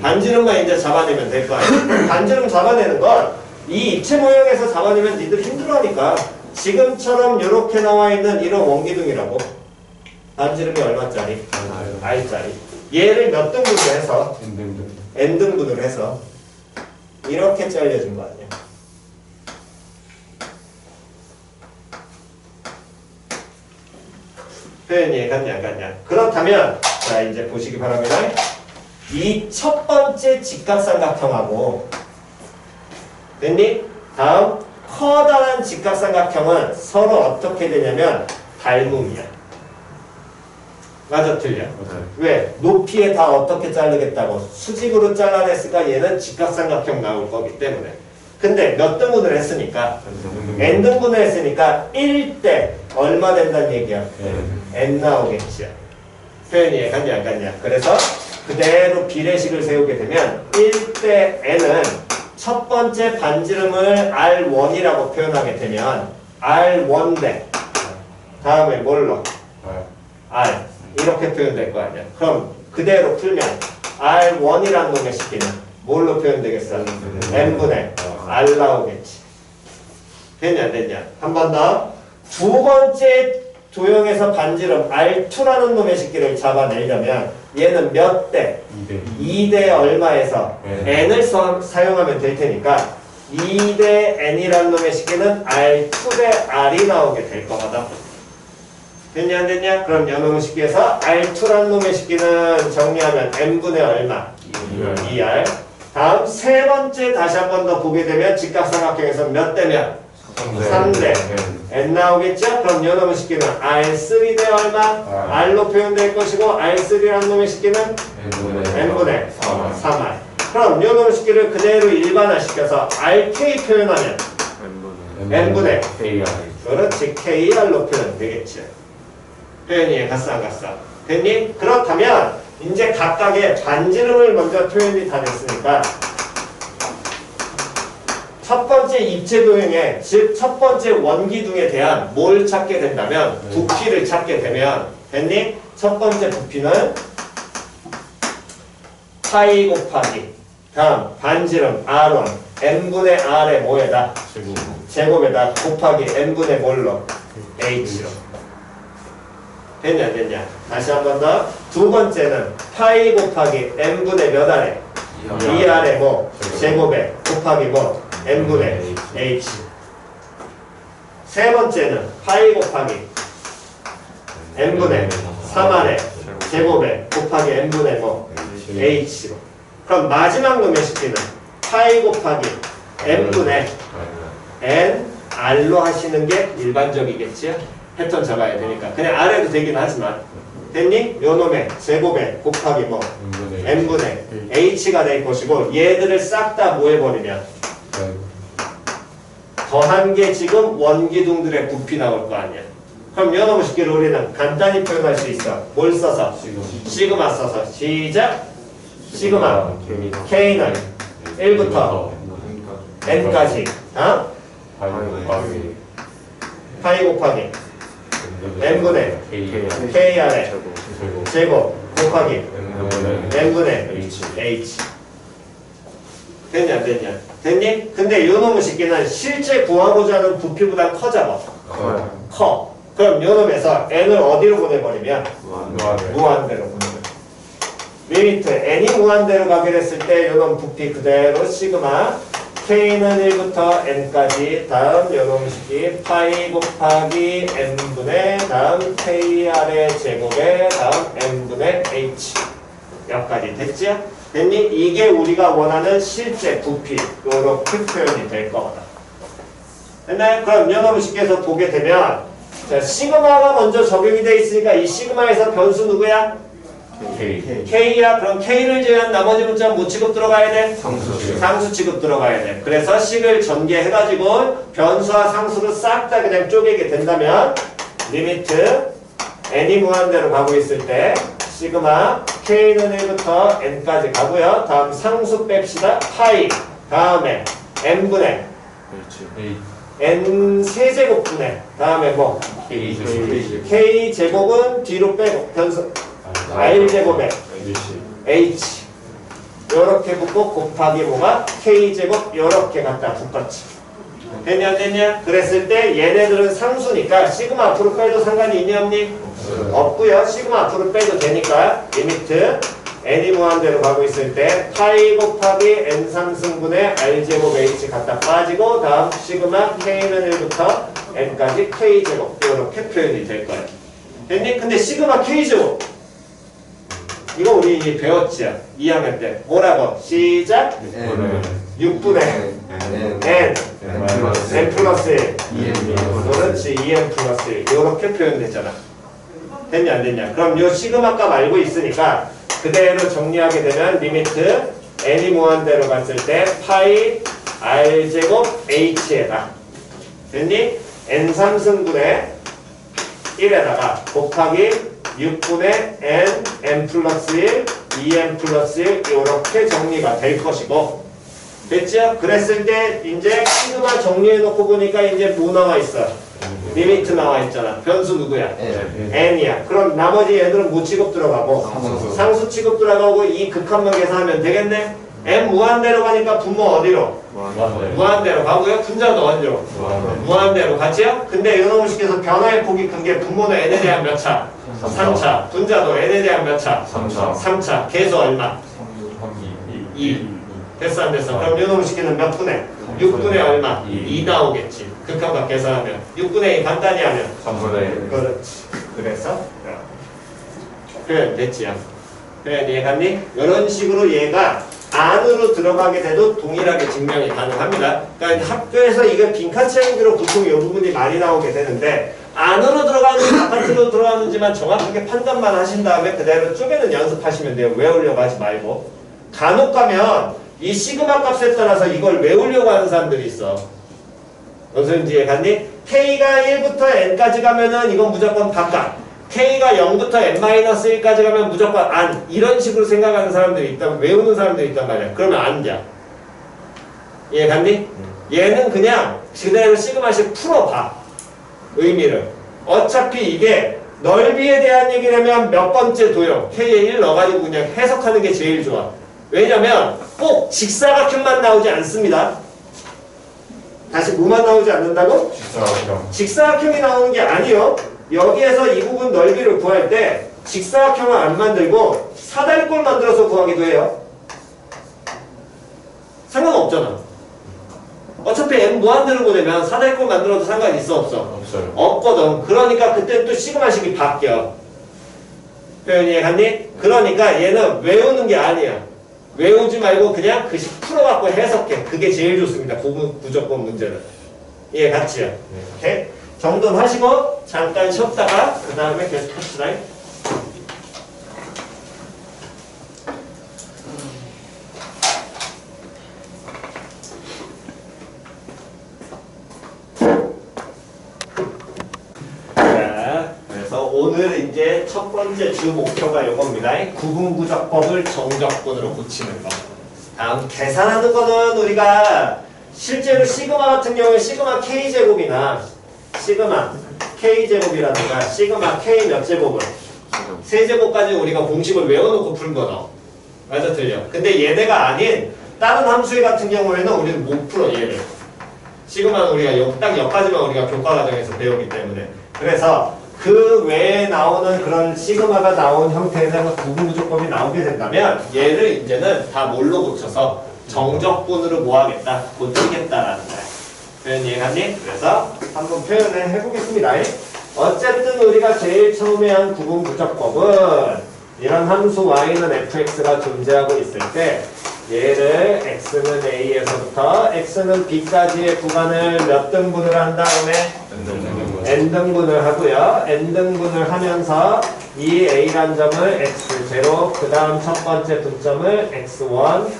반지름만 이제 잡아내면 될 거 아니야. 반지름 잡아내는 건 이 입체 모형에서 잡아내면 니들 힘들어하니까 지금처럼 이렇게 나와 있는 이런 원기둥이라고. 반지름이 얼마짜리? R짜리. 얘를 몇 등분을 해서 n등분을 해서 이렇게 잘려준 거 아니야. 표현이 갔냐 안 갔냐. 그렇다면 자 이제 보시기 바랍니다. 이 첫 번째 직각삼각형하고 됐니? 다음 커다란 직각삼각형은 서로 어떻게 되냐면 닮음이야. 맞아 틀려? 왜? 높이에 다 어떻게 자르겠다고 수직으로 잘라냈으니까 얘는 직각삼각형 나올 거기 때문에. 근데 몇 등분을 했으니까 n등분을 했으니까 1대 얼마 된다는 얘기야? n 나오겠지. 표현이 갔냐 안 갔냐. 그래서 그대로 비례식을 세우게 되면 1대 n은 첫 번째 반지름을 R1이라고 표현하게 되면 R1대 다음에 뭘로? R 이렇게 표현될 거 아니야. 그럼 그대로 풀면 R1이라는 놈의 식기는 뭘로 표현되겠어? n분의 R 나오겠지. 됐냐 안 됐냐? 한 번 더. 두 번째 도형에서 반지름 R2라는 놈의 식기를 잡아내려면 얘는 몇 대? 2대 얼마에서 n을 사용하면 될 테니까 2대 n이라는 놈의 식기는 R2대 R이 나오게 될 거거든. 됐냐 안 됐냐? 그럼 연놈의 식기에서 R2라는 놈의 식기는 정리하면 n분의 얼마? 2R. 다음 세 번째 다시 한 번 더 보게 되면 직각삼각형에서 몇 대면? 3대. n 나오겠죠? 그럼 연놈의 식기는 R3대 얼마? R로 표현될 것이고 R3라는 놈의 식기는 n분의 3R. 그럼 연놈의 식기를 그대로 일반화시켜서 RK 표현하면 n분의 그렇지. KR로 표현되겠지. 표현이 갔어 안 갔어? 됐니? 그렇다면 이제 각각의 반지름을 먼저 표현이 다 됐으니까 첫 번째 입체 도형에 즉 첫 번째 원기둥에 대한 뭘 찾게 된다면 부피를 찾게 되면 됐니? 첫 번째 부피는 파이 곱하기 다음 반지름 R1 n분의 R의 뭐에다? 제곱에다 곱하기 n분의 뭘로? H로. 됐냐 안 됐냐? 다시 한 번 더. 두 번째는 파이 곱하기 n분의 몇 아래? 2아래 뭐? 제곱에 곱하기 뭐? n분의 h. 세 번째는 파이 곱하기 n분의 3아래 제곱에 곱하기 n분의 뭐? h로. 그럼 마지막 놈의 식기는 파이 곱하기 n분의 n r로 하시는 게 일반적이겠지? 패턴 잡아야 되니까. 그냥 R해도 되긴 하지만. 됐니? 요 놈의 제곱에 곱하기 뭐? n분의 h가 될 것이고 얘들을 싹 다 뭐 해버리면 더한 게 지금 원기둥들의 부피 나올 거 아니야. 그럼 요 놈의 식기를 우리는 간단히 표현할 수 있어. 뭘 써서? 시그마 써서. 시작! 시그마 K는 1부터 N까지 파이 곱하기 N분의 KR의 제곱 곱하기 N분의 H. 됐냐 안 됐냐? 됐니? 근데 요 놈의 식기는 실제 구하고자 하는 부피보다 커 잡아. 커. 그럼 요 놈에서 N을 어디로 보내버리면? 무한대로 보내버려. 리미트 N이 무한대로 가게 됐을 때 요 놈 부피 그대로 시그마 K는 1부터 N까지 다음 요 놈의 식기 파이 곱하기 N분의 다음 KR의 제곱에 다음 N분의 H 여기까지 됐지요? 됐니? 이게 우리가 원하는 실제 부피 요렇게 표현이 될 거다. 됐나요? 그럼 여러분 쉽게서 보게 되면 자, 시그마가 먼저 적용이 돼 있으니까 이 시그마에서 변수 누구야? K야. 그럼 K를 제외한 나머지 문자는 뭐 취급 들어가야 돼? 상수 취급 들어가야 돼. 그래서 식을 전개해가지고 변수와 상수를 싹 다 그냥 쪼개게 된다면 리미트 n이 무한대로 가고 있을 때 시그마 K는 1부터 N까지 가고요. 다음 상수 뺍시다. 파이 다음에 N분의 N 세제곱분의 다음에 뭐 K제곱은 뒤로 빼고 변수 R제곱에 H 요렇게 붙고 곱하기 뭐가 K제곱 요렇게 갖다 붙었지. 됐냐 안 됐냐? 그랬을 때 얘네들은 상수니까 시그마 앞으로 빼도 상관이 있니 없니? 없고요. 시그마 앞으로 빼도 되니까 리미트 n이 무한대로 가고 있을 때 파이 곱하기 n 상승분의 r제곱 h 갖다 빠지고 다음 시그마 k는 1부터 n까지 k제곱 이렇게 표현이 될 거예요. 됐니? 근데 시그마 k제곱 이거 우리 배웠지? 2학년 때 뭐라고? 시작! 6분의 n n 플러스 1 그렇지 2n 플러스 1 이렇게 표현됐잖아. 됐냐 안 됐냐? 그럼 요 시그마 값 알고 있으니까 그대로 정리하게 되면 리미트 n이 무한대로 갔을 때 파이 r제곱 h에다 됐니? n 3승분의 1에다가 곱하기 6분의 n 플러스 1 2n 플러스 1 이렇게 정리가 될 것이고 됐죠? 그랬을 때 이제 시그마 정리해놓고 보니까 이제 뭐 나와 있어? 리미트 나와 있잖아. 변수 누구야? n이야. 그럼 나머지 얘들은 뭐 취급 들어가고? 상수 취급 들어가고 이 극한만 계산하면 되겠네? n 무한대로 가니까 분모 어디로? 무한대로 가고요. 분자도 어디로? 무한대로 가지요? 근데 이놈의 식에서 변화의 폭이 큰 게 분모는 n에 대한 몇 차? 3차. 분자도 n에 대한 몇 차? 3차. 계수 얼마? 2. 됐어 안 됐어? 그럼 이놈의 식에는 몇 분의? 6분의 얼마? 2 나오겠지. 극한값 계산하면 6분의 2 간단히 하면 3분의 1 그렇지. 그래서 표현 됐지요. 표현 이해갔니? 이런 식으로 얘가 안으로 들어가게 돼도 동일하게 증명이 가능합니다. 그러니까 학교에서 이게 빈칸 채우기로 보통 이 부분이 많이 나오게 되는데 안으로 들어가는지 바깥으로 들어가는지만 정확하게 판단만 하신 다음에 그대로 쪼개는 연습하시면 돼요. 외우려고 하지 말고. 간혹 가면 이 시그마 값에 따라서 이걸 외우려고 하는 사람들이 있어. 무슨 이해 갔니? K가 1부터 N까지 가면은 이건 무조건 바깥. K가 0부터 N-1까지 가면 무조건 안. 이런 식으로 생각하는 사람들이 있다면, 외우는 사람들이 있단 말이야. 그러면 안이야. 이해 갔니? 얘는 그냥 그대로 시그마씩 풀어봐. 의미를. 어차피 이게 넓이에 대한 얘기라면 몇 번째 도형, K에 1 넣어가지고 그냥 해석하는 게 제일 좋아. 왜냐면 꼭 직사각형만 나오지 않습니다. 다시 뭐만 나오지 않는다고? 직사각형이 나오는 게 아니요. 여기에서 이 부분 넓이를 구할 때 직사각형을 안 만들고 사다리꼴 만들어서 구하기도 해요. 상관없잖아. 어차피 n 무한대로 보내면 사다리꼴 만들어도 상관이 있어 없어? 없어요. 없거든. 그러니까 그때 또 시그마식이 바뀌어. 표현 이해갔니? 그러니까 얘는 외우는 게 아니야. 외우지 말고 그냥 그 식 풀어갖고 해석해. 그게 제일 좋습니다. 무조건 문제는. 이해 갔지요? 네. 오케이? 정돈하시고 잠깐 쉬었다가 그 다음에 계속 합시다. 자, 그래서 오늘 이제 이제 첫 번째 주 목표가 요겁니다. 구분구적법을 정적분으로 고치는 거. 다음 계산하는 거는 우리가 실제로 시그마 같은 경우에 시그마 K제곱이나 시그마 K제곱이라든가 시그마 K 몇 제곱을 세제곱까지 우리가 공식을 외워놓고 푼 거다. 맞아 틀려. 근데 얘네가 아닌 다른 함수의 같은 경우에는 우리는 못 풀어 얘를. 시그마는 우리가 딱 여기까지만 우리가 교과 과정에서 배우기 때문에. 그래서 그 외에 나오는 그런 시그마가 나온 형태에서 구분구조법이 나오게 된다면 얘를 이제는 다 뭘로 고쳐서 정적분으로 뭐 하겠다? 고치겠다라는 거야. 표현 이해갔니? 그래서 한번 표현을 해보겠습니다. 어쨌든 우리가 제일 처음에 한 구분구적법은 이런 함수 y는 fx가 존재하고 있을 때 얘를 x는 a에서부터 x는 b까지의 구간을 몇 등분을 한 다음에 n등분을 하고요. n등분을 하면서 이 a란 점을 x0, 그 다음 첫 번째 분점을 x1,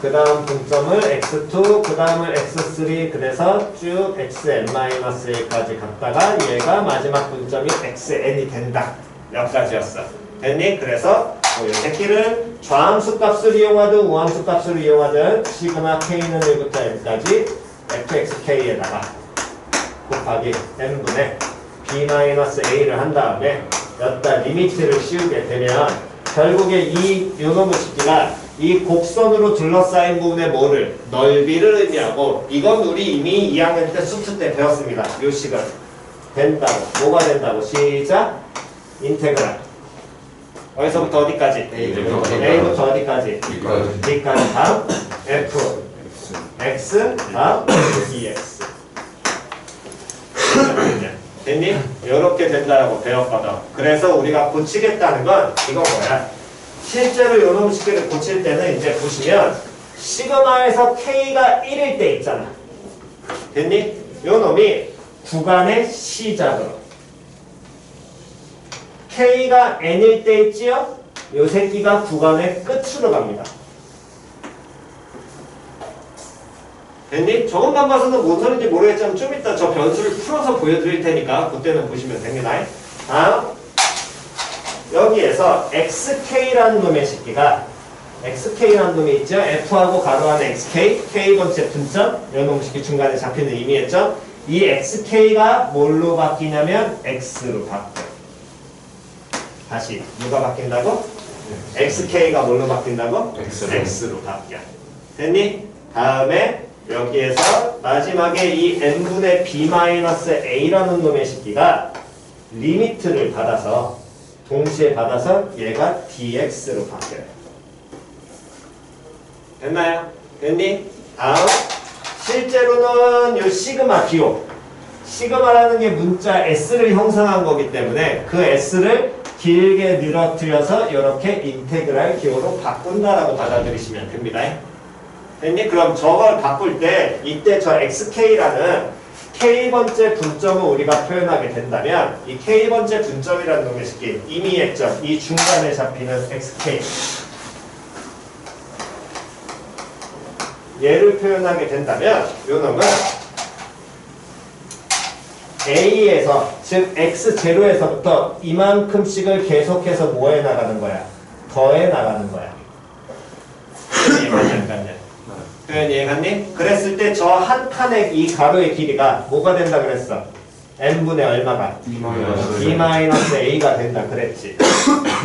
그 다음 분점을 x2, 그 다음을 x3, 그래서 쭉 xn-1까지 갔다가 얘가 마지막 분점이 xn이 된다. 여기까지였어. 됐니? 그래서 이 새끼를 좌함수 값을 이용하든 우함수 값을 이용하든 시그마 k는 1부터 n까지 fxk에다가 곱하기 n분의 b-a를 한 다음에 여기다 리미트를 씌우게 되면 결국에 이 요놈의 식기가 이 곡선으로 둘러싸인 부분의 뭐를? 넓이를 의미하고 이건 우리 이미 2학년 때 수트 때 배웠습니다. 요 식은 된다고. 뭐가 된다고? 시작! 인테그랄. 어디서부터 어디까지? A부터 어디까지? B까지. 다음 F X 다음 EX. 됐니? 이렇게 된다라고 배웠거든. 그래서 우리가 고치겠다는 건 이거 뭐야? 실제로 이놈 식기를 고칠 때는 이제 보시면 시그마에서 K가 1일 때 있잖아. 됐니? 요놈이 구간의 시작으로 K가 N일 때 있지요? 요 새끼가 구간의 끝으로 갑니다. 됐니? 저것만 봐서는 뭔 소리인지 모르겠지만 좀 이따 저 변수를 풀어서 보여드릴 테니까 그때는 보시면 됩니다. 다음 여기에서 XK라는 놈의 새끼가 XK라는 놈이 있죠? F하고 가로 안에 XK, K번째 분점, 요 놈의 새끼 중간에 잡히는 의미했죠? 이 XK가 뭘로 바뀌냐면 X로 바뀌어요. 다시 누가 바뀐다고? XK가 뭘로 바뀐다고? X로 바뀌어. 됐니? 다음에 여기에서 마지막에 이 n분의 b-a라는 놈의 식기가 리미트를 받아서 동시에 받아서 얘가 dx로 바뀌어요. 됐나요? 됐니? 다음 실제로는 요 시그마 기호 시그마라는 게 문자 s를 형성한 거기 때문에 그 s를 길게 늘어뜨려서 이렇게 인테그랄 기호로 바꾼다라고 받아들이시면 됩니다. 됐니? 그럼 저걸 바꿀 때 이때 저 xk라는 k번째 분점을 우리가 표현하게 된다면 이 k번째 분점이라는 놈의 새끼 이미 했죠. 이 중간에 잡히는 xk 얘를 표현하게 된다면 이 놈은 A에서 즉 X0에서부터 이만큼씩을 계속해서 뭐 해 나가는 거야? 더해 나가는 거야. 이해갔니? 안 갔냐? 표현 이해갔니? 그랬을 때 저 한 칸의 이 가로의 길이가 뭐가 된다 그랬어? n분의 얼마가? b-a가 된다 그랬지.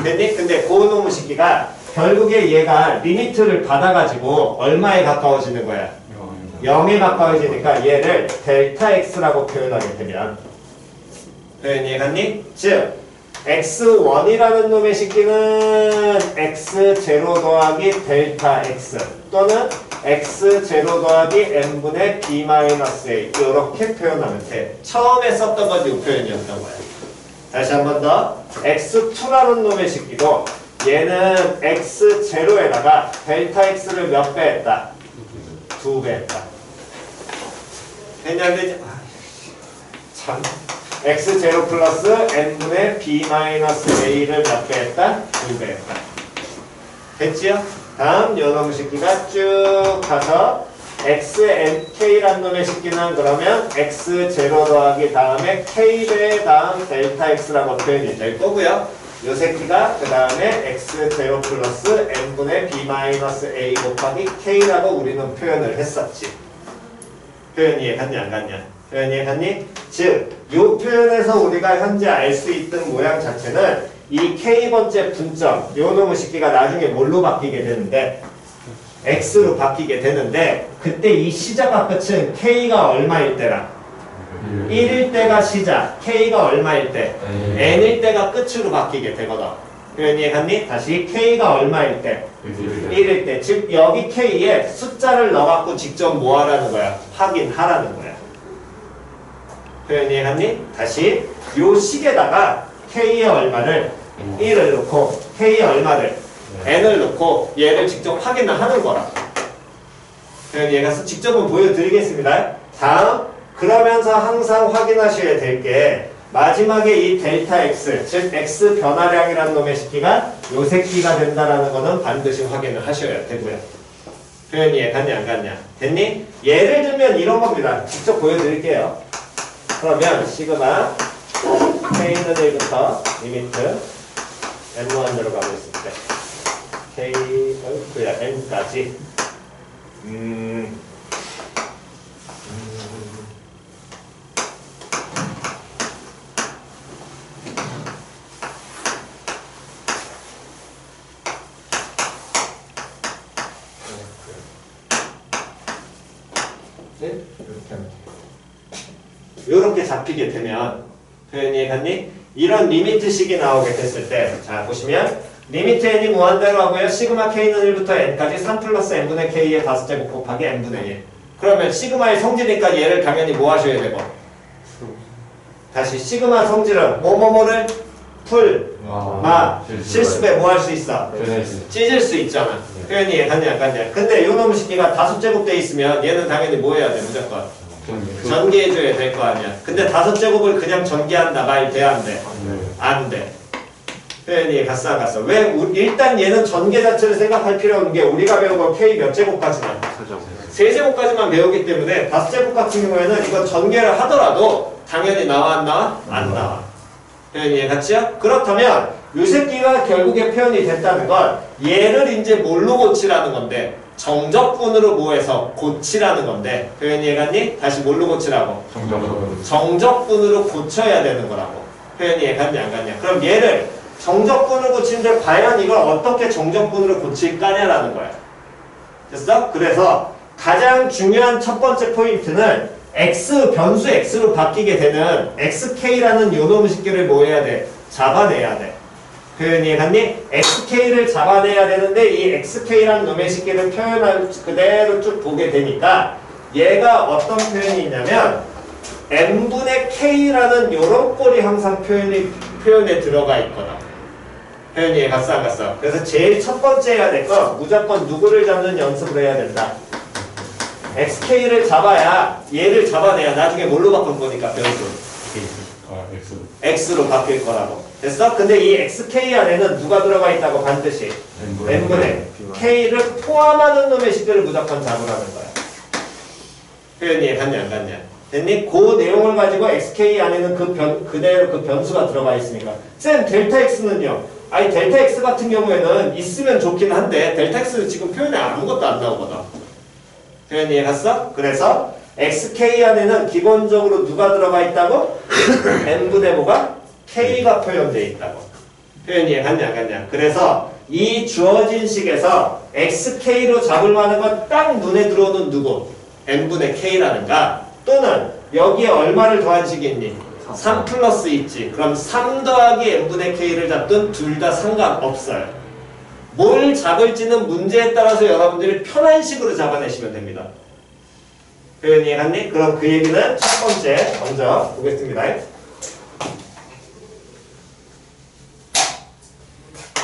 됐니? 근데 고놈의 식기가 결국에 얘가 리미트를 받아가지고 얼마에 가까워지는 거야? 0에 가까워지니까 얘를 델타 x라고 표현하게 되면 표현 이해갔니? 즉 x1이라는 놈의 식기는 x0 더하기 델타 x 또는 x0 더하기 n분의 b-a 이렇게 표현하면 돼. 처음에 썼던 건 이 표현이었던 거야. 다시 한 번 더 x2라는 놈의 식기도 얘는 x0에다가 델타 x를 몇 배 했다? 2배 했다. 됐냐 안 되냐? 참. x0 플러스 n분의 b-a를 몇 배 했다? 2배 했다. 됐지요? 다음 요놈 식기가 쭉 가서 xnk라는 놈의 식기는 그러면 x0 더하기 다음에 k배 다음 델타 x라고 표현이 될 거고요. 요 새끼가 그 다음에 x0 플러스 n분의 b 마이너스 a 곱하기 k라고 우리는 표현을 했었지. 표현 이해갔냐 안 갔냐? 표현 이해갔니? 즉, 요 표현에서 우리가 현재 알 수 있던 모양 자체는 이 k번째 분점, 요 놈의 새끼가 나중에 뭘로 바뀌게 되는데 x로 바뀌게 되는데 그때 이 시작과 끝은 k가 얼마일 때라? 1일 때가 시작, k가 얼마일 때? n일 때가 끝으로 바뀌게 되거든. 표현 이해갔니? 다시 k가 얼마일 때? 1일 때. 즉 여기 k에 숫자를 넣어갖고 직접 뭐 하라는 거야? 확인하라는 거야. 표현 이해갔니? 다시 요 식에다가 k의 얼마를 1을 넣고 k의 얼마를 n을 넣고 얘를 직접 확인을 하는 거라. 표현 이해가서 직접은 보여드리겠습니다. 다음 그러면서 항상 확인하셔야 될 게 마지막에 이 델타 x, 즉 x 변화량이라는 놈의 식기가 요 새끼가 된다라는 거는 반드시 확인을 하셔야 되고요. 표현 이해 갔냐 안 갔냐? 됐니? 예를 들면 이런 겁니다. 직접 보여드릴게요. 그러면 시그마 k는 1부터 리미트 n1으로 가고 있을 때 k n까지 네? 이렇게 잡히게 되면 표현이 갔니? 이런 리미트식이 나오게 됐을 때 자 보시면 리미트 n이 무한대로 하고요. 시그마 k는 1부터 n까지 3 플러스 n분의 k의 5제곱 곱하기 n분의 1 그러면 시그마의 성질이니까 얘를 당연히 뭐 하셔야 되고 다시 시그마 성질은 뭐뭐뭐를 풀, 마, 실습에 뭐 할 수 있어? 찢을 수 있잖아. 표현이 갔냐 안 갔냐. 근데 요 놈의 식기가 5제곱 돼 있으면 얘는 당연히 뭐 해야 돼 무조건? 전개해줘야 될 거 아니야. 근데 5제곱을 그냥 전개한다 말 돼 안 돼? 안 돼. 표현이 갔어 안 갔어? 왜? 일단 얘는 전개 자체를 생각할 필요 없는 게 우리가 배운 건 k 몇 제곱까지만? 3제곱까지만 배우기 때문에 5제곱 같은 경우에는 이건 전개를 하더라도 당연히 나와 안 나와? 안 나와. 표현이 갔죠? 그렇다면 요 새끼가 결국에 표현이 됐다는 건 얘를 이제 뭘로 고치라는 건데 정적분으로 뭐해서 고치라는 건데 표현이 해갔니? 다시 뭘로 고치라고? 정적분으로 고쳐야 되는 거라고. 표현이 해갔냐 안 갔냐? 그럼 얘를 정적분으로 고치는데 과연 이걸 어떻게 정적분으로 고칠까냐라는 거야. 됐어? 그래서 가장 중요한 첫 번째 포인트는 x 변수 x로 바뀌게 되는 xk라는 요놈 식기를 뭐 해야 돼? 잡아내야 돼. 표현이 갔니? xk를 잡아내야 되는데 이 xk라는 놈의 식기를 표현할 그대로 쭉 보게 되니까 얘가 어떤 표현이 있냐면 n분의 k라는 요런 꼴이 항상 표현에 들어가 있거든. 표현이 갔어 안 갔어? 그래서 제일 첫 번째 해야 될 건 무조건 누구를 잡는 연습을 해야 된다. xk를 잡아야 얘를 잡아내야 나중에 뭘로 바꿀 거니까 변수 x로 바뀔 거라고. 됐어? 근데 이 xk 안에는 누가 들어가 있다고 반드시 n분의 k를 포함하는 놈의 식들을 무조건 잡으라는 거야. 표현이 갔냐 안 갔냐? 됐니? 그 내용을 가지고 xk 안에는 그대로 그 변수가 들어가 있으니까 쌤 델타 x는요? 아니 델타 x 같은 경우에는 있으면 좋긴 한데 델타 x는 지금 표현에 아무것도 안 나오거든. 표현 이해갔어? 그래서 xk 안에는 기본적으로 누가 들어가 있다고? n분의 뭐가? k가 표현되어 있다고. 표현 이해갔냐 안 갔냐? 그래서 이 주어진 식에서 xk로 잡을 만한 건 딱 눈에 들어오는 누구? n분의 k라는가? 또는 여기에 얼마를 더한 식이 있니? 3 플러스 있지. 그럼 3 더하기 n분의 k를 잡든 둘 다 상관없어요. 뭘 잡을지는 문제에 따라서 여러분들이 편한 식으로 잡아내시면 됩니다. 표현 이해갔니? 그럼 그 얘기는 첫 번째 먼저 보겠습니다.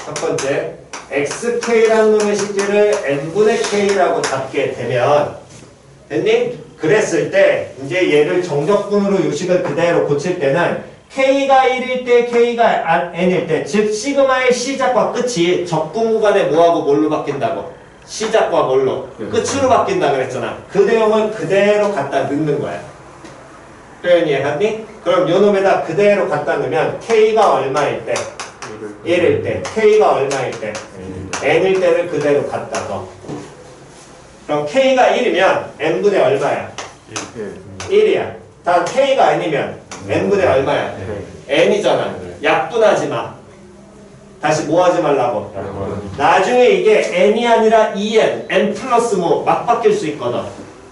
첫 번째 xk라는 놈의 식기를 n분의 k라고 잡게 되면 됐니? 그랬을 때 이제 얘를 정적분으로 요식을 그대로 고칠 때는 k가 1일 때 k가 n일 때 즉 시그마의 시작과 끝이 적분 구간에 뭐하고 뭘로 바뀐다고? 시작과 뭘로? 끝으로 바뀐다 그랬잖아. 그 내용을 그대로 갖다 넣는 거야. 표현 이해갔니? 그럼 요 놈에다 그대로 갖다 넣으면 k가 얼마일 때? 1일 때. K가 얼마일 때? N일 때를 그대로 갖다 둬. 그럼 K가 1이면 N분의 얼마야? 1이야. 다음 K가 N이면 N분의 얼마야? N이잖아. 약분하지 마. 다시 뭐 하지 말라고? 나중에 이게 N이 아니라 2N, N 플러스 뭐 막 바뀔 수 있거든.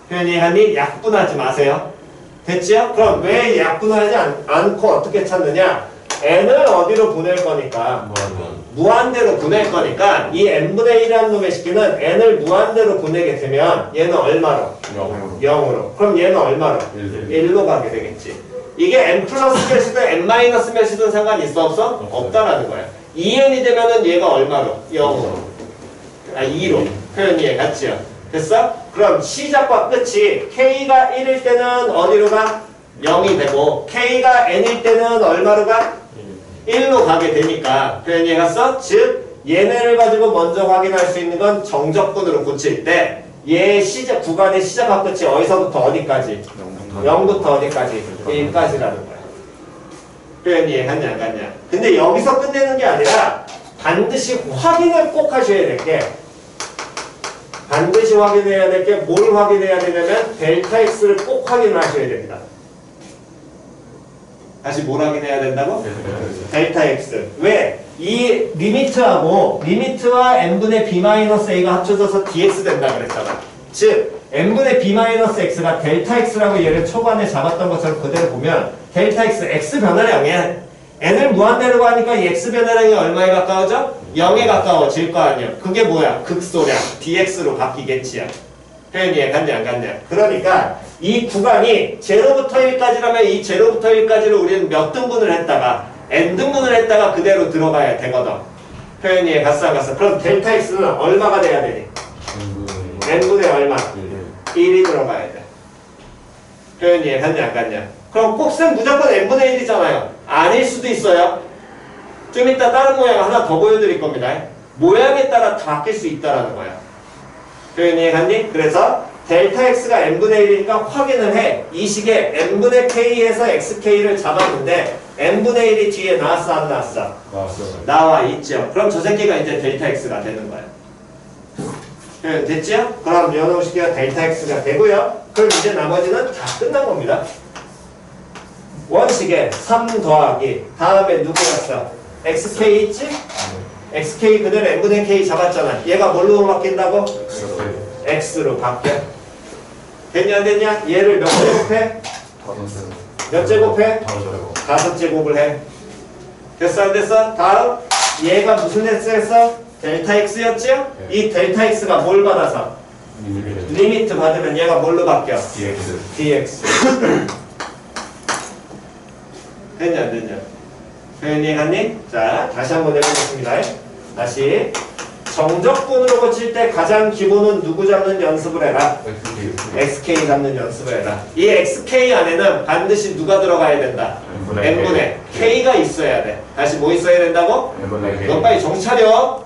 표현이 약분하지 마세요. 됐지요? 그럼 왜 약분하지 않고 어떻게 찾느냐? N을 어디로 보낼 거니까? 무한대로 보낼 거니까 이 N분의 1이라는 놈의 식기는 N을 무한대로 보내게 되면 얘는 얼마로? 0으로. 그럼 얘는 얼마로? 1로 가게 되겠지. 이게 N 플러스 몇이든 N 마이너스 몇이든 상관이 있어 없어? 없다라는 거야. 2N이 되면은 얘가 얼마로? 0으로. 2로. 표현이 같지요? 됐어? 그럼 시작과 끝이 K가 1일 때는 어디로 가? 0이 되고 K가 N일 때는 얼마로 가? 1로 가게 되니까 표현이 갔어? 즉 얘네를 가지고 먼저 확인할 수 있는 건 정적분으로 고칠 때 얘 시작 구간의 시작과 끝이 어디서부터 어디까지? 0부터 어디까지? 1까지라는 거야. 표현이 이해갔냐 안 갔냐? 근데 여기서 끝내는 게 아니라 반드시 확인을 꼭 하셔야 될 게 반드시 확인해야 될 게 뭘 확인해야 되냐면 델타 X를 꼭 확인을 하셔야 됩니다. 다시 뭘 확인해야 된다고? 델타 X. 왜? 이 리미트와 n분의 b-a가 합쳐져서 dx 된다 그랬잖아. 즉 n분의 b-x가 델타 x라고 얘를 초반에 잡았던 것처럼 그대로 보면 델타 x, x 변화량에 n을 무한대로 가니까 이 x 변화량이 얼마에 가까워져? 0에 가까워질 거 아니야. 그게 뭐야? 극소량 dx로 바뀌겠지야. 표현이 이해갔냐 안 갔냐? 그러니까 이 구간이 0부터 1까지라면 이 0부터 1까지를 우리는 몇 등분을 했다가 n등분을 했다가 그대로 들어가야 되거든. 표현이 이해갔어 안 갔어? 그럼 델타 x는 얼마가 돼야 되니? n분의 얼마? 1이 들어가야 돼. 표현이 이해갔냐 안 갔냐? 그럼 꼭쌤 무조건 n분의 1이잖아요. 아닐 수도 있어요. 좀 이따 다른 모양 하나 더 보여드릴 겁니다. 모양에 따라 다 바뀔 수 있다라는 거야. 표현이 이해갔니? 그래서 델타 x가 n분의 1이니까 확인을 해. 이 식에 n분의 k에서 xk를 잡았는데 n분의 1이 뒤에 나왔어 안 나왔어? 나왔어요. 나와 있죠. 그럼 저 새끼가 이제 델타 x가 되는 거야. 표현 됐죠? 그럼 요놈 식기가 델타 x가 되고요. 그럼 이제 나머지는 다 끝난 겁니다. 원식에 3 더하기 다음에 누구였어? xk 있지? xk 그대로 n분의 k 잡았잖아. 얘가 뭘로 바뀐다고? x로 바뀌어. 됐냐 안 됐냐? 얘를 몇 제곱해? 몇 제곱해? 5제곱을 해. 됐어 안 됐어? 다음 얘가 무슨 x였어? 델타 x였죠? 이 델타 x가 뭘 받아서? 리미트 받으면 얘가 뭘로 바뀌어? dx. 됐냐 안 됐냐? 표현이 갔니? 자 다시 한번 해보겠습니다. 다시 정적분으로 고칠 때 가장 기본은 누구 잡는 연습을 해라? xk 잡는 연습을 해라. 이 xk 안에는 반드시 누가 들어가야 된다? n분의 k가 있어야 돼. 다시 뭐 있어야 된다고? 너 빨리 정차려.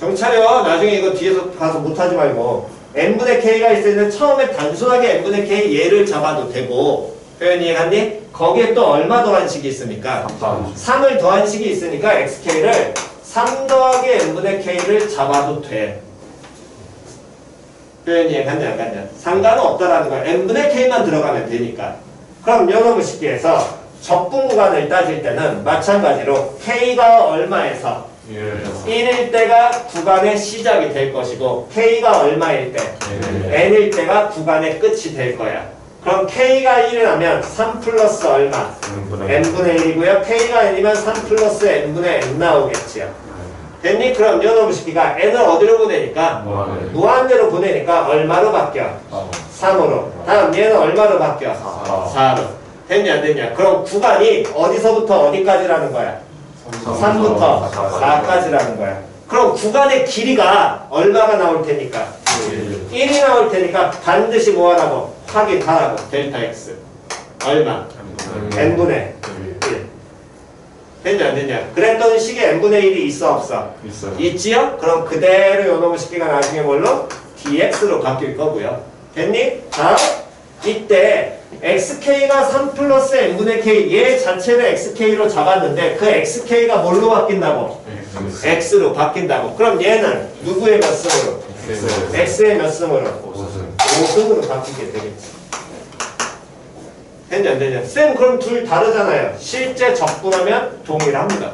정차려. 나중에 이거 뒤에서 가서 못하지 말고 n분의 k가 있어야 되는데 처음에 단순하게 n분의 k 얘를 잡아도 되고 표현이 이해갔니? 거기에 또 얼마 더한 식이 있습니까? 3을 더한 식이 있으니까 xk를 3 더하기 n분의 k를 잡아도 돼. 표현이 이해갔냐 안 갔냐? 상관은 없다라는 거야. n분의 k만 들어가면 되니까. 그럼 요놈의 식기에서 적분 구간을 따질 때는 마찬가지로 k가 얼마에서 1일 때가 구간의 시작이 될 것이고 k가 얼마일 때? n일 때가 구간의 끝이 될 거야. 그럼 k가 1이라면 3 플러스 얼마? n분의 1이고요. k가 n이면 3 플러스 n분의 n 나오겠지요. 됐니? 그럼 요놈의 식기가 n을 어디로 보내니까? 무한대로 보내니까 얼마로 바뀌어? 3으로. 다음 얘는 얼마로 바뀌어? 4로. 됐냐 안 됐냐? 그럼 구간이 어디서부터 어디까지라는 거야? 3부터 4까지라는 거야. 그럼 구간의 길이가 얼마가 나올 테니까? 1이 나올 테니까 반드시 뭐 하라고? 확인하라고. 델타 x. 얼마? n분의 1. 됐냐 안 됐냐? 그랬더니 식에 n분의 1이 있어 없어? 있어요. 있지요? 그럼 그대로 요놈의 식기가 나중에 뭘로? dx로 바뀔 거고요. 됐니? 다음 이때 xk가 3 플러스 n분의 k 얘 자체를 xk로 잡았는데 그 xk가 뭘로 바뀐다고? x로 바뀐다고. 그럼 얘는 누구의 몇 승으로? x의 몇 승으로? 5승으로 바뀌게 되겠지. 됐냐 안 되냐? 쌤 그럼 둘 다르잖아요. 실제 적분하면 동일합니다.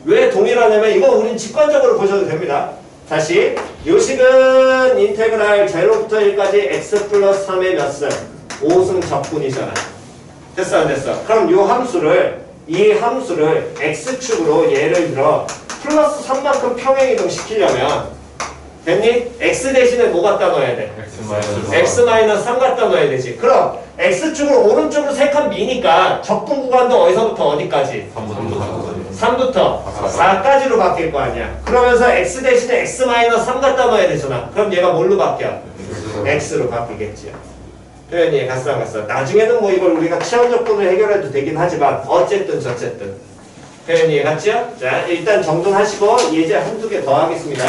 왜 동일하냐면 이거 우린 직관적으로 보셔도 됩니다. 다시 요식은 인테그랄 0부터 1까지 x 플러스 3의 몇 승? 5승 적분이잖아. 됐어 안 됐어? 그럼 이 함수를 x축으로 예를 들어 플러스 3만큼 평행이동 시키려면 됐니? x 대신에 뭐 갖다 넣어야 돼? x 마이너스 3 갖다 넣어야 되지. 그럼 x축을 오른쪽으로 3칸 미니까 적분 구간도 어디서부터 어디까지? 3부터 4까지로 바뀔 거 아니야. 그러면서 x 대신에 x 마이너스 3 갖다 넣어야 되잖아. 그럼 얘가 뭘로 바뀌어? x로 바뀌겠지요. 표현이 갔어 안 갔어? 나중에는 뭐 이걸 우리가 치환 적분을 해결해도 되긴 하지만 어쨌든 저쨌든 표현이 갔죠? 자 일단 정돈하시고 예제 한두 개 더 하겠습니다.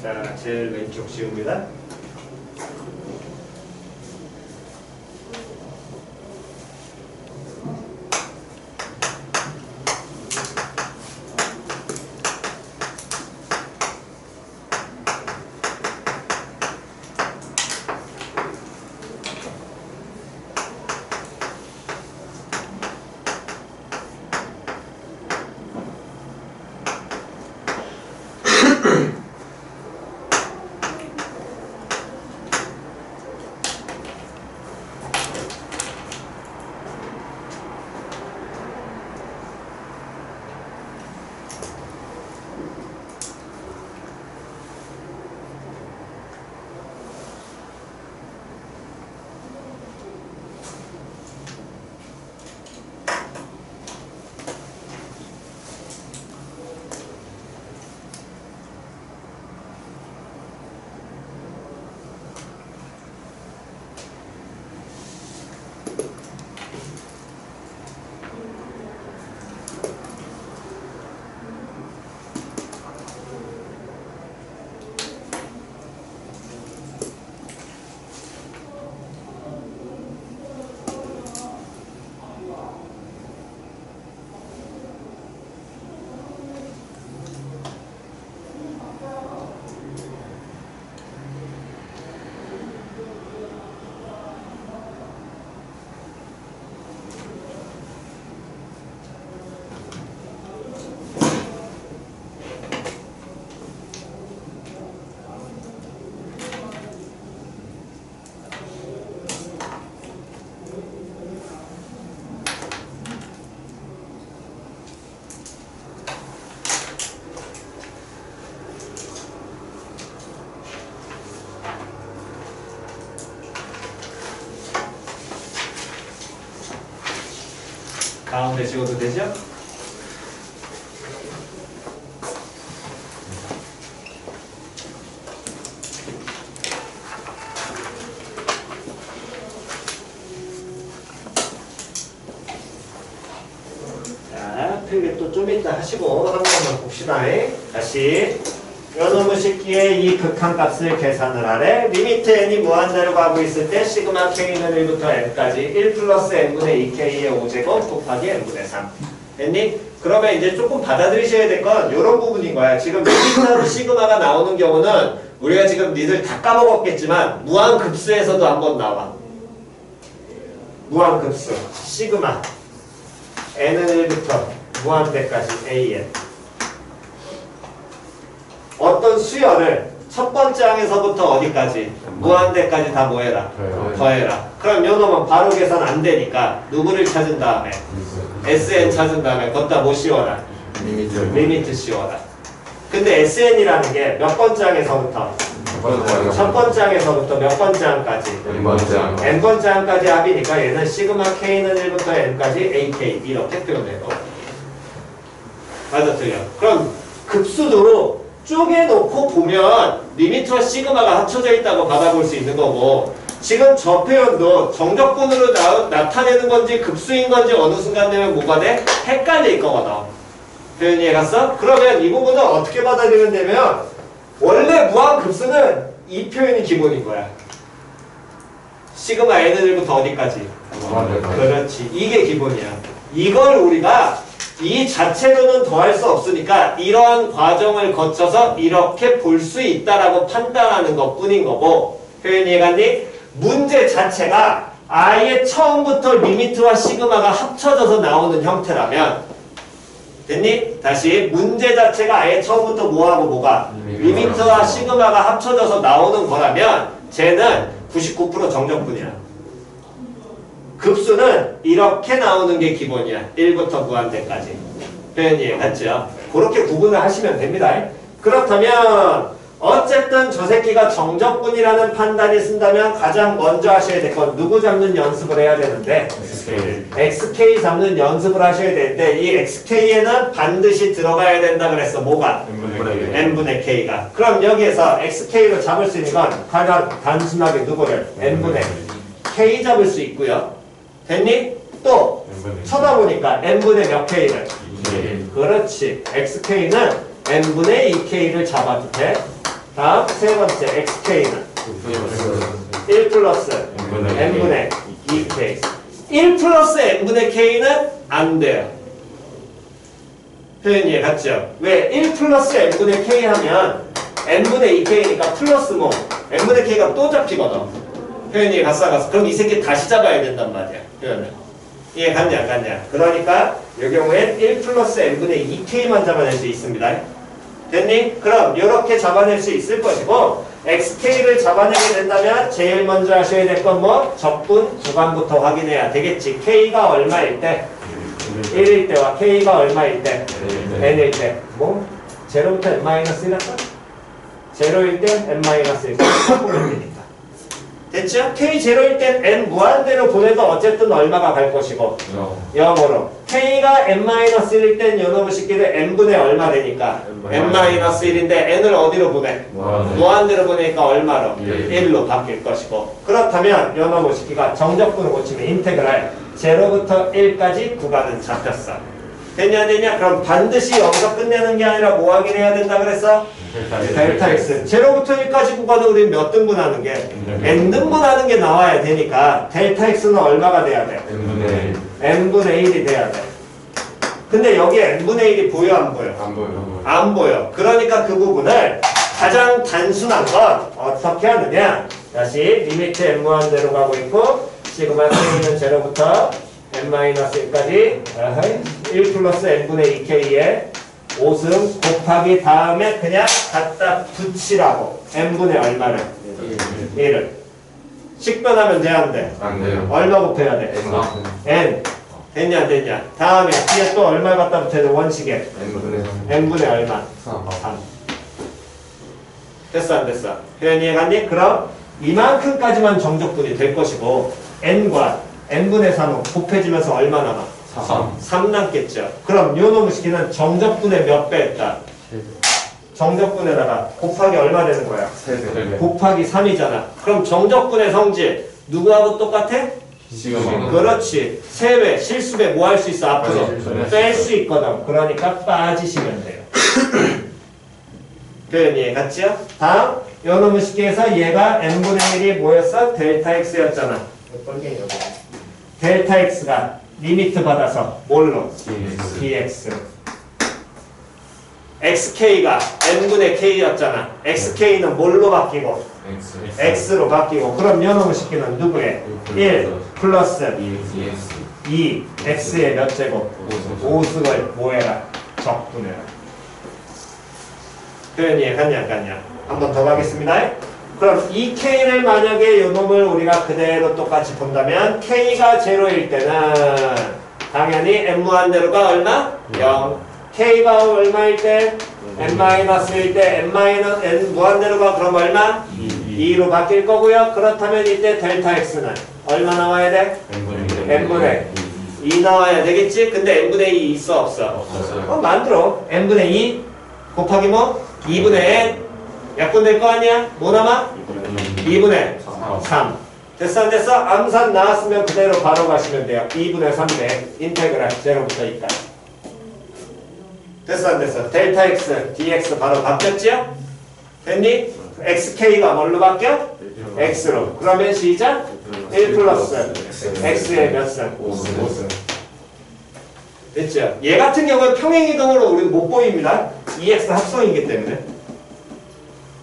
자, 제일 왼쪽 지웁니다. 가운데 지워도 되죠? 자, 필기 또 좀 이따 하시고 한 번만 봅시다. 다시 요놈의 식기의 이 극한값을 계산을 하래. 리미트 n이 무한대로 가고 있을 때 시그마 k는 1부터 n까지 1 플러스 n분의 2k의 5제곱 곱하기 n분의 3 됐니? 그러면 이제 조금 받아들이셔야 될 건 이런 부분인 거야. 지금 리미트로 시그마가 나오는 경우는 우리가 지금 니들 다 까먹었겠지만 무한급수에서도 한번 나와. 무한급수 시그마 n은 1부터 무한대까지 an 어떤 수열을 첫 번째 항에서부터 어디까지? 무한대까지 다 뭐해라? 더해라. 그럼 요 놈은 바로 계산 안 되니까 누구를 찾은 다음에? SN 찾은 다음에 거기다 뭐 씌워라? 리미트 씌워라. 근데 SN이라는 게 몇 번째 항에서부터? 첫 번째 항에서부터 몇 번째 항까지? N번째 항까지 합이니까 얘는 시그마 K는 1부터 N까지 AK 이렇게 표현해요. 맞아 틀려. 그럼 급수도 쪼개놓고 보면 리미트와 시그마가 합쳐져 있다고 받아볼 수 있는 거고 지금 저 표현도 정적분으로 나타내는 건지 급수인 건지 어느 순간 되면 뭐가 돼? 헷갈릴 거거든. 표현 이해갔어? 그러면 이 부분은 어떻게 받아들이면 되면 원래 무한급수는 이 표현이 기본인 거야. 시그마 n은 1부터 어디까지? 그렇지. 이게 기본이야. 이걸 우리가 이 자체로는 더할 수 없으니까 이러한 과정을 거쳐서 이렇게 볼 수 있다라고 판단하는 것 뿐인 거고 표현이 해갔니? 문제 자체가 아예 처음부터 리미트와 시그마가 합쳐져서 나오는 형태라면 됐니? 다시 문제 자체가 아예 처음부터 뭐하고 뭐가? 리미트와 시그마가 합쳐져서 나오는 거라면 쟤는 99% 정적분이야. 급수는 이렇게 나오는 게 기본이야. 1부터 무한대까지. 표현 이해갔죠? 그렇게 구분을 하시면 됩니다. 그렇다면 어쨌든 저 새끼가 정적분이라는 판단이 쓴다면 가장 먼저 하셔야 될 건 누구 잡는 연습을 해야 되는데 XK 잡는 연습을 하셔야 되는데 이 XK에는 반드시 들어가야 된다 그랬어. 뭐가? N분의 K가. 그럼 여기에서 XK로 잡을 수 있는 건 가장 단순하게 누구를? N분의 K 잡을 수 있고요. 됐니? 또 쳐다보니까 n분의 몇 k를? 2K. 그렇지. xk는 n분의 2k를 잡아도 돼. 다음 세 번째 xk는 1 플러스 n분의 2k. 1 플러스 n분의 k는 안 돼요. 표현 이해 갔죠? 왜? 1 플러스 n분의 k 하면 n분의 2k니까 플러스 뭐 n분의 k가 또 잡히거든. 표현이 갔어. 그럼 이 새끼 다시 잡아야 된단 말이야. 표현을. 이해 갔냐 안 갔냐. 그러니까 이 경우엔 1 플러스 n분의 2k만 잡아낼 수 있습니다. 됐니? 그럼 이렇게 잡아낼 수 있을 것이고 xk를 잡아내게 된다면 제일 먼저 하셔야 될 건 뭐? 적분 구간부터 확인해야 되겠지. k가 얼마일 때? 1일 때와 k가 얼마일 때? n일 때. 뭐? 0부터 n-1이랄까? 0일 때 n-1일 때 보면 되니까. 됐죠? K0일 땐 n 무한대로 보내도 어쨌든 얼마가 갈 것이고 0으로 K가 n-1일 땐 요놈의 식기를 n분의 얼마 되니까 n-1인데 n을 어디로 보내? 무한대로 보내니까 얼마로? 1로 바뀔 것이고 그렇다면 요놈의 식기가 정적분을 고치면 인테그랄 0부터 1까지 구간은 잡혔어. 됐냐 안 됐냐? 그럼 반드시 여기서 끝내는 게 아니라 뭐 확인해야 된다 그랬어? 델타 x. 0부터 1까지 구간은 우리 몇 등분하는 게? n등분하는 게 나와야 되니까 델타 x는 얼마가 돼야 돼? n분의 1이 돼야 돼. 근데 여기에 n분의 1이 보여 안 보여? 안 보여. 안 보여. 그러니까 그 부분을 가장 단순한 건 어떻게 하느냐? 다시 리미트 n 무한대로 가고 있고 시그마 k는 0부터 n-1까지 1 플러스 n분의 2k에 5승 곱하기 다음에 그냥 갖다 붙이라고 n분의 얼마를? 1을 식변하면 돼 안 돼? 안 돼요. 얼마 곱해야 돼? n 됐냐 안 됐냐? 다음에 뒤에 또 얼마 갖다 붙여야 돼? 원식에 n분의 얼마? 3 됐어 안 됐어? 표현 이해갔니? 그럼 이만큼까지만 정적분이 될 것이고 n과 n분의 3은 곱해지면서 얼마 남아? 3 남겠죠. 그럼 요 놈의 식기는 정적분의 몇 배 했다? 정적분에다가 곱하기 얼마 되는 거야? 3배. 곱하기 3이잖아. 그럼 정적분의 성질 누구하고 똑같아? 그렇지. 세배, 실수배 뭐 할 수 있어? 앞으로 뺄 수 있거든. 그러니까 빠지시면 돼요. 표현이 같지요? 다음 요 놈의 식기에서 얘가 n분의 1이 뭐였어? 델타 x였잖아. 델타 x가 리미트 받아서 뭘로? dx. xk가 n분의 k였잖아. xk는 뭘로 바뀌고? x로 바뀌고. 그럼 요 놈의 식기는 누구의? 1 플러스 2 x의 몇 제곱? 5승을 뭐해라? 적분해라. 표현이 갔냐 안 갔냐? 한 번 더 가겠습니다. 그럼 이 k를 만약에 요 놈을 우리가 그대로 똑같이 본다면 k가 0일 때는 당연히 n 무한대로가 얼마? 0. k가 얼마일 때? n-1일 때 n 무한대로가 그럼 얼마? 2로 바뀔 거고요. 그렇다면 이때 델타 x는 얼마 나와야 돼? n분의 2 나와야 되겠지? 근데 n분의 2 있어 없어? 만들어. n분의 2 곱하기 뭐? 2분의 n 약분될 거 아니야? 뭐 남아? 2분의 3. 됐어 안 됐어? 암산 나왔으면 그대로 바로 가시면 돼요. 2분의 3배 인테그랄 0부터 2까지. 됐어 안 됐어? 델타 x, dx 바로 바뀌었지요? 됐니? xk가 뭘로 바뀌어? x로. 그러면 시작? 1 플러스 x의 몇 승? 5승. 됐죠? 얘 같은 경우는 평행이동으로 우리는 못 보입니다. 2x 합성이기 때문에.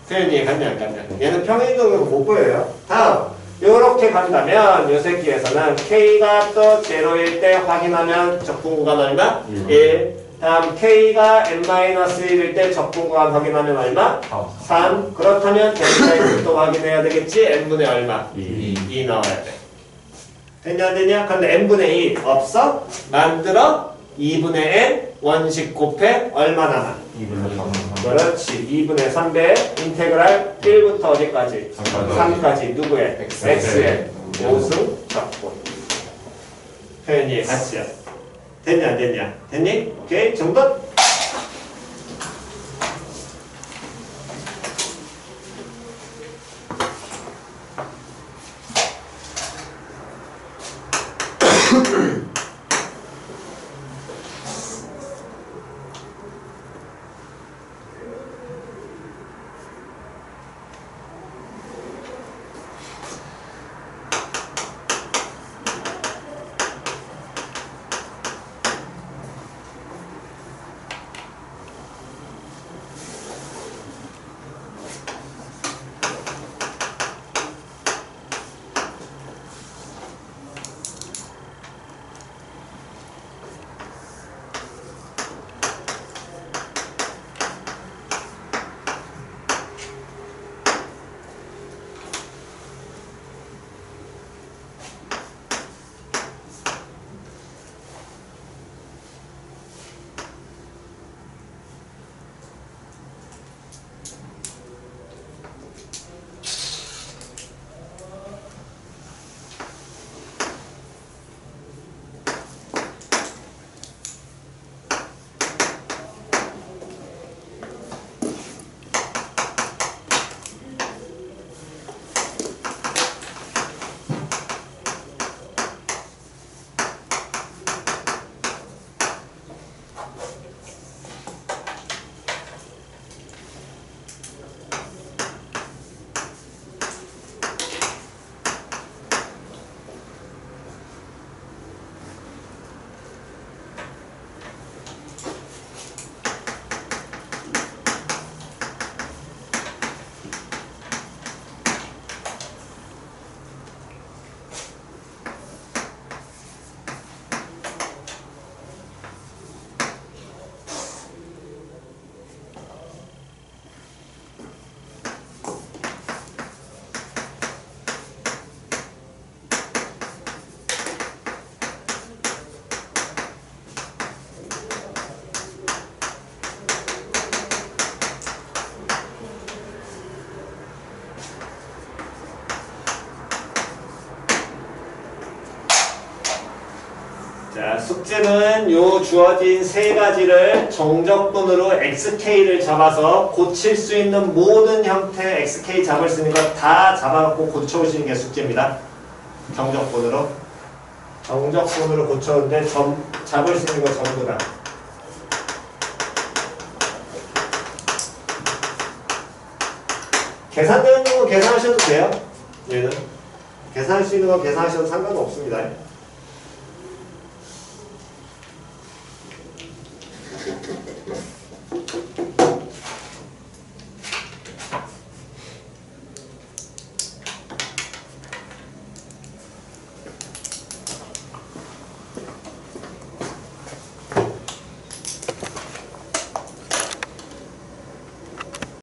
표현이 갔냐 안 갔냐? 얘는 평행이동으로 못 보여요. 다음 요렇게 간다면 요 새끼에서는 k가 또 0일 때 확인하면 적분구간 얼마? 1. 다음 k가 n-1일 때 적분구간 확인하면 얼마? 3. 그렇다면 델타 x도 확인해야 되겠지? n분의 얼마? 2 나와야 돼. 됐냐 안 됐냐? 근데 n분의 2 없어? 만들어 2분의 n 원식 곱해 얼마 남아? 2분의 3. 그렇지. 2분의 3배 인테그랄 1부터 어디까지? 3까지 누구의? x의 5승 적분. 표현이 같이야. 됐냐 안 됐냐? 됐니? 오케이 정답? 숙제는 요 주어진 세 가지를 정적분으로 xk를 잡아서 고칠 수 있는 모든 형태의 xk 잡을 수 있는 거 다 잡아갖고 고쳐오시는 게 숙제입니다. 정적분으로. 정적분으로 고쳐오는데 잡을 수 있는 거 전부 다. 계산되는 거 계산하셔도 돼요. 얘는. 계산할 수 있는 거 계산하셔도 상관은 없습니다.